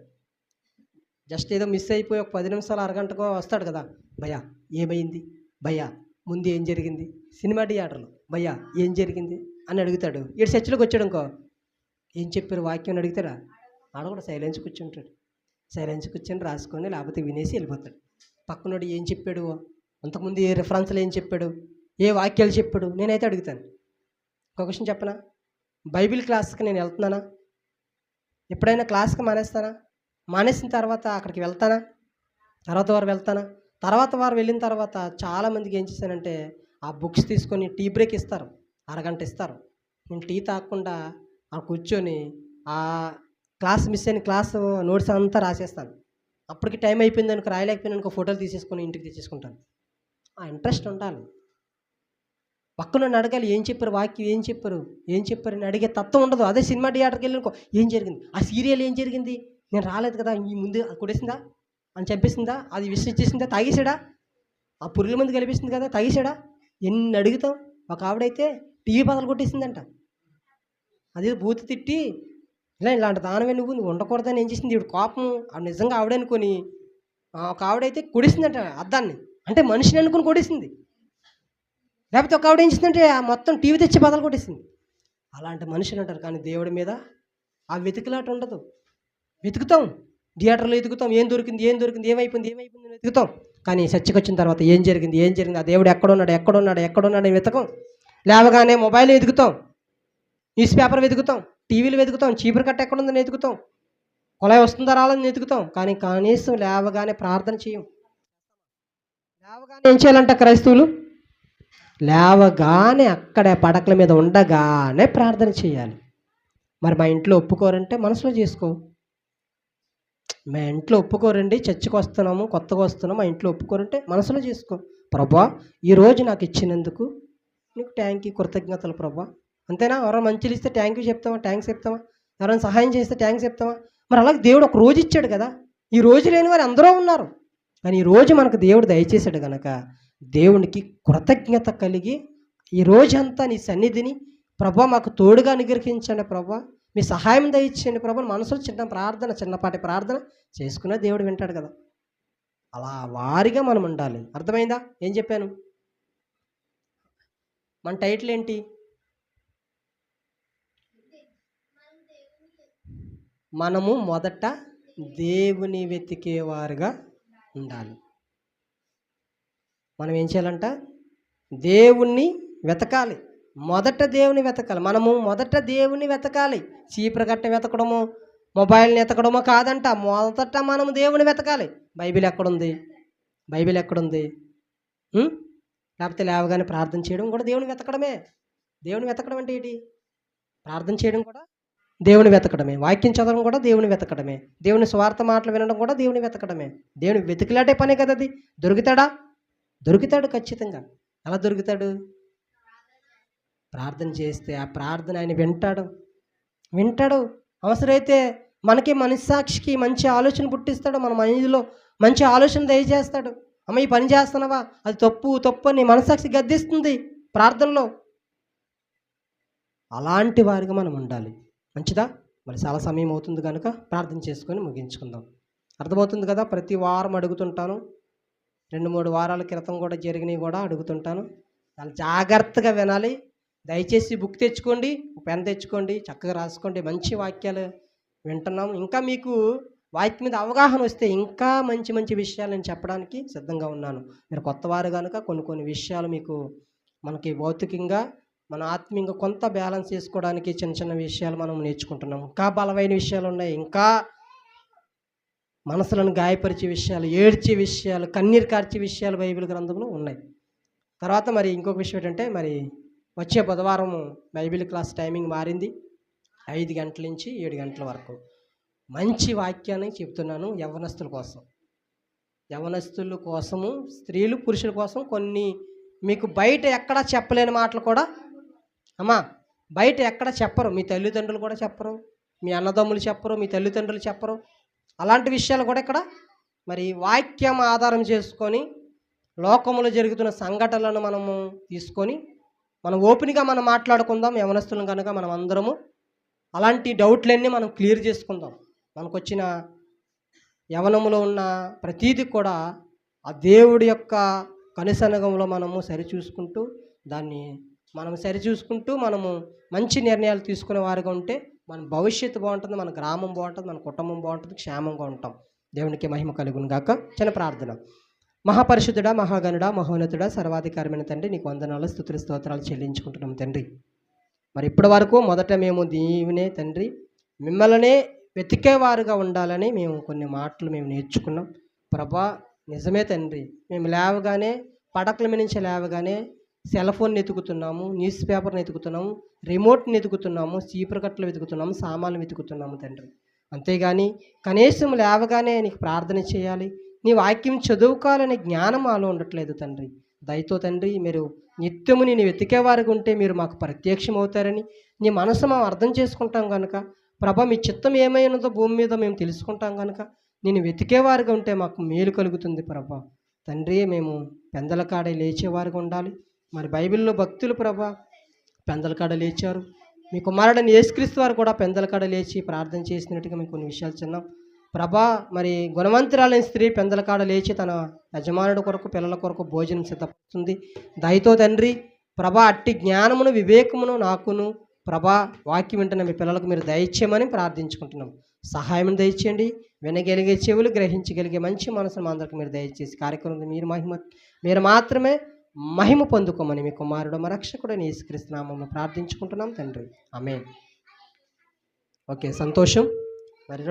Speaker 1: జస్ట్ ఏదో మిస్ అయిపోయి ఒక 10 నిమిషాలు అరగంటకో వస్తాడు కదా. భయ్యా ఏమైంది, భయ్యా ముందు ఏం జరిగింది, సినిమా థియేటర్లో భయ్యా ఏం జరిగింది అని అడుగుతాడు. ఇటు చర్చిలోకి వచ్చాడు అనుకో, ఏం చెప్పారు వాక్యం అని అడుగుతాడా? ఆడ కూడా సైలెన్స్ కూర్చుంటాడు. సైలెన్స్ కూర్చొని రాసుకొని లేకపోతే వినేసి వెళ్ళిపోతాడు. పక్కనోడు ఏం చెప్పాడు, అంతకుముందు ఏ రిఫరెన్స్లో ఏం చెప్పాడు, ఏ వాక్యాలు చెప్పాడు, నేనైతే అడుగుతాను. ఒక క్వశ్చన్ చెప్పనా? బైబిల్ క్లాస్కి నేను వెళ్తున్నానా? ఎప్పుడైనా క్లాస్కి మానేస్తానా? మానేసిన తర్వాత అక్కడికి వెళ్తానా? తర్వాత వారు వెళ్తానా? తర్వాత వారు వెళ్ళిన తర్వాత చాలామందికి ఏం చేశానంటే, ఆ బుక్స్ తీసుకొని టీ బ్రేక్ ఇస్తారు, అరగంట ఇస్తారు. నేను టీ తాగకుండా ఆ కూర్చొని ఆ క్లాస్ మిస్ అయిన క్లాస్ నోట్స్ అంతా రాసేస్తాను. అప్పటికి టైం అయిపోయింది అనుకో, రాయలేకపోయినా అనుకో, ఫోటోలు తీసేసుకొని ఇంటికి తెచ్చేసుకుంటాను. ఆ ఇంట్రెస్ట్ ఉండాలి. పక్కన అడగాలి, ఏం చెప్పారు వాక్యం, ఏం చెప్పారు అని అడిగే తత్వం ఉండదు. అదే సినిమా థియేటర్కి వెళ్ళి అనుకో, ఏం జరిగింది, ఆ సీరియల్ ఏం జరిగింది, నేను రాలేదు కదా, ఈ ముందు కొట్టేసిందా అని చంపేసిందా, అది విష ఇచ్చేసిందా, తాగేసాడా, ఆ పురుగుల మంది కలిపేసింది కదా, తాగేసాడా, ఎన్ని అడుగుతాం. ఒక ఆవిడైతే టీవీ బదులు కొట్టేసిందంట. అదే బూతు తిట్టి, ఇలాంటి దానమే నువ్వు ఉండకూడదని ఏం చేసింది ఇవి కోపం. నిజంగా ఆవిడనుకొని ఒక ఆవిడైతే కొడేసిందంట అద్దాన్ని, అంటే మనిషిని అనుకుని కొడేసింది. లేకపోతే ఒక ఆవిడ ఏం చేసిందంటే ఆ మొత్తం టీవీ తెచ్చి బదులు కొట్టేసింది. అలాంటి మనుషులు అంటారు. కానీ దేవుడి మీద ఆ వెతుకులాట ఉండదు. వెతుకుతాం, థియేటర్లో వెతుకుతాం, ఏం దొరికింది, ఏమైపోయింది వెతుకుతాం. కానీ చర్చకు వచ్చిన తర్వాత ఏం జరిగింది, ఆ దేవుడు ఎక్కడున్నాడు వెతకం. లేవగానే మొబైల్ వెతుకుతాం, న్యూస్ పేపర్ వెతుకుతాం, టీవీలు వెతుకుతాం, చీపురు కట్ట ఎక్కడుందని వెతుకుతాం, కొలాయి వస్తుందా రాలని వెతుకుతాం. కానీ కనీసం లేవగానే ప్రార్థన చేయం. లేవగానే ఏం చేయాలంట క్రైస్తవులు? లేవగానే అక్కడే పడకల మీద ఉండగానే ప్రార్థన చేయాలి. మరి మా ఇంట్లో ఒప్పుకోరంటే మనసులో చేసుకో. మా ఇంట్లో ఒప్పుకోరండి, చర్చికి వస్తున్నాము, కొత్తగా వస్తున్నాము, మా ఇంట్లో ఒప్పుకోరంటే మనసులో చేసుకో. ప్రభా ఈరోజు నాకు ఇచ్చినందుకు నీకు థ్యాంక్ యూ, కృతజ్ఞతలు ప్రభా. అంతేనా? ఎవరైనా మంచిలు ఇస్తే థ్యాంక్ యూ చెప్తామా? థ్యాంక్స్ చెప్తామా? ఎవరైనా సహాయం చేస్తే థ్యాంక్స్ చెప్తామా? మరి అలాగే దేవుడు ఒక రోజు ఇచ్చాడు కదా. ఈ రోజు లేని వారు అందరూ ఉన్నారు, కానీ ఈ రోజు మనకు దేవుడు దయచేశాడు కనుక దేవునికి కృతజ్ఞత కలిగి ఈ రోజంతా నీ సన్నిధిని ప్రభా మాకు తోడుగా అనుగ్రహించండి ప్రభా, మీ సహాయం దయచేయండి ప్రభా. మనసులో చిన్న ప్రార్థన, చిన్నపాటి ప్రార్థన చేసుకున్న దేవుడు వింటాడు కదా. అలా వారిగా మనం ఉండాలి. అర్థమైందా? ఏం చెప్పాను? మన టైటిల్ ఏంటి? మనము మొదట దేవుని వెతికేవారుగా ఉండాలి. మనం ఏం చేయాలంట? దేవుణ్ణి వెతకాలి. మొదట దేవుని వెతకాలి. మనము మొదట దేవుని వెతకాలి. చీపురు కట్ట వెతకడము, మొబైల్ని వెతకడమో కాదంట. మొదట మనము దేవుని వెతకాలి. బైబిల్ ఎక్కడుంది? బైబిల్ ఎక్కడుంది? లేకపోతే లేవగానే ప్రార్థన చేయడం కూడా దేవుని వెతకడమే. దేవుని వెతకడం అంటే ఏంటి? ప్రార్థన చేయడం కూడా దేవుని వెతకడమే. వాక్యం చదవడం కూడా దేవుని వెతకడమే. దేవుని స్వార్థ మాటలు వినడం కూడా దేవుని వెతకడమే. దేవుని వెతికిలాంటి పనే కదా అది. దొరుకుతాడా? దొరుకుతాడు ఖచ్చితంగా. ఎలా దొరుకుతాడు? ప్రార్థన చేస్తే ఆ ప్రార్థన ఆయన వింటాడు. అవసరమైతే మనకి మనస్సాక్షికి మంచి ఆలోచన పుట్టిస్తాడు. మన మైండ్లో మంచి ఆలోచన దయచేస్తాడు. అమ్మ ఈ పని చేస్తున్నావా, అది తప్పు అని మనస్సాక్షి గద్దిస్తుంది ప్రార్థనలో. అలాంటి వారిగా మనం ఉండాలి. మంచిదా? మరి చాలా సమయం అవుతుంది కనుక ప్రార్థన చేసుకొని ముగించుకుందాం. అర్థమవుతుంది కదా? ప్రతి వారం అడుగుతుంటాను. 2-3 వారాల క్రితం కూడా జరిగినవి కూడా అడుగుతుంటాను. చాలా జాగ్రత్తగా వినాలి. దయచేసి బుక్ తెచ్చుకోండి, పెన్ తెచ్చుకోండి, చక్కగా రాసుకోండి. మంచి వాక్యాలు వింటున్నాం. ఇంకా మీకు వాక్యం మీద అవగాహన వస్తే ఇంకా మంచి మంచి విషయాలు నేను చెప్పడానికి సిద్ధంగా ఉన్నాను. మీరు కొత్తవారు కనుక కొన్ని విషయాలు మీకు మనకి భౌతికంగా మన ఆత్మీయంగా కొంత బ్యాలెన్స్ చేసుకోవడానికి చిన్న విషయాలు మనం నేర్చుకుంటున్నాం. ఇంకా బలమైన విషయాలు ఉన్నాయి. ఇంకా మనసులను గాయపరిచే విషయాలు, ఏడ్చే విషయాలు, కన్నీరు కార్చే విషయాలు బైబిల్ గ్రంథంలో ఉన్నాయి. తర్వాత మరి ఇంకొక విషయం ఏంటంటే, మరి వచ్చే బుధవారం బైబిల్ క్లాస్ టైమింగ్ మారింది. 5 గంటల నుంచి 7 గంటల వరకు మంచి వాక్యాన్ని చెప్తున్నాను యవ్వనస్తుల కోసము, స్త్రీలు పురుషుల కోసం. కొన్ని మీకు బయట ఎక్కడా చెప్పలేని మాటలు కూడా అమ్మా బయట ఎక్కడ చెప్పరు. మీ తల్లిదండ్రులు కూడా చెప్పరు, మీ అన్నదమ్ములు చెప్పరు, మీ తల్లిదండ్రులు చెప్పరు. అలాంటి విషయాలు కూడా ఇక్కడ మరి వాక్యం ఆధారం చేసుకొని లోకంలో జరుగుతున్న సంఘటనలను మనము తీసుకొని మనం ఓపెన్గా మనం మాట్లాడుకుందాం. యవనస్తులం కనుక మనం అందరము అలాంటి డౌట్లన్నీ మనం క్లియర్ చేసుకుందాం. మనకు వచ్చిన యవనంలో ఉన్న ప్రతీది కూడా ఆ దేవుడి యొక్క కనుసన్నగంలో మనము సరిచూసుకుంటూ మనము మంచి నిర్ణయాలు తీసుకునే వారుగా ఉంటే మన భవిష్యత్తు బాగుంటుంది, మన గ్రామం బాగుంటుంది, మన కుటుంబం బాగుంటుంది, క్షేమంగా ఉంటాం. దేవునికి మహిమ కలుగును గాక. చిన్న ప్రార్థన. మహాపరిశుద్ధుడా, మహాగణుడా, మహోన్నతుడా, సర్వాధికారమైన తండ్రి, నీకు వందనాలు, స్తుతులు, స్తోత్రాలు చెల్లించుకుంటున్నాం తండ్రి. మరి ఇప్పటి వరకు మొదట మేము దీవునే తండ్రి మిమ్మల్నే వెతికేవారుగా ఉండాలని మేము కొన్ని మాటలు మేము నేర్చుకున్నాం ప్రభా. నిజమే తండ్రి, మేము లేవగానే పడకల మీద నుంచి లేవగానే సెల్ ఫోన్ వెతుకుతున్నాము, న్యూస్ పేపర్ని వెతుకుతున్నాము, రిమోట్ని వెతుకుతున్నాము, చీపురు కట్టలు వెతుకుతున్నాము, సామాన్లు వెతుకుతున్నాము తండ్రి. అంతేగాని కనీసం లేవగానే నీకు ప్రార్థన చేయాలి, నీ వాక్యం చదువుకోవాలనే జ్ఞానం మాలో ఉండట్లేదు తండ్రి. దయతో తండ్రి మీరు నిత్యము నేను వెతికేవారుగా ఉంటే మీరు మాకు ప్రత్యక్షం అవుతారని నీ మనసు మేము అర్థం చేసుకుంటాం కనుక ప్రభా, మీ చిత్తం ఏమైనదో భూమి మీద మేము తెలుసుకుంటాం కనుక నేను వెతికేవారుగా ఉంటే మాకు మేలు కలుగుతుంది ప్రభా. తండ్రి మేము పెందల కాడ లేచేవారుగా ఉండాలి. మరి బైబిల్లో భక్తులు ప్రభా పెందల కాడ లేచారు. మీ కుమారుడని యేసుక్రీస్తు వారు కూడా పెందల కాడ లేచి ప్రార్థన చేసినట్టుగా మేము కొన్ని విషయాలు చిన్నాం ప్రభా. మరి గుణవంతురాలైన స్త్రీ పెందల కాడ లేచి తన యజమానుడి కొరకు పిల్లల కొరకు భోజనం సిద్ధపడుతుంది. దయతో తండ్రి ప్రభా అట్టి జ్ఞానమును వివేకమును నాకును ప్రభా వాక్యం వింటున్న మీ పిల్లలకు మీరు దయచేయమని ప్రార్థించుకుంటున్నాం. సహాయం దయచేయండి. వినగలిగే చెవులు, గ్రహించగలిగే మంచి మనసును మా అందరికి మీరు దయచేసి కార్యక్రమం మీరు మాత్రమే మహిమ పొందుకోమని మీ కుమారుడు మా రక్షకుడు యేసుక్రీస్తు నామములో ప్రార్థించుకుంటున్నాం తండ్రి. ఆమేన్. ఓకే, సంతోషం. మరి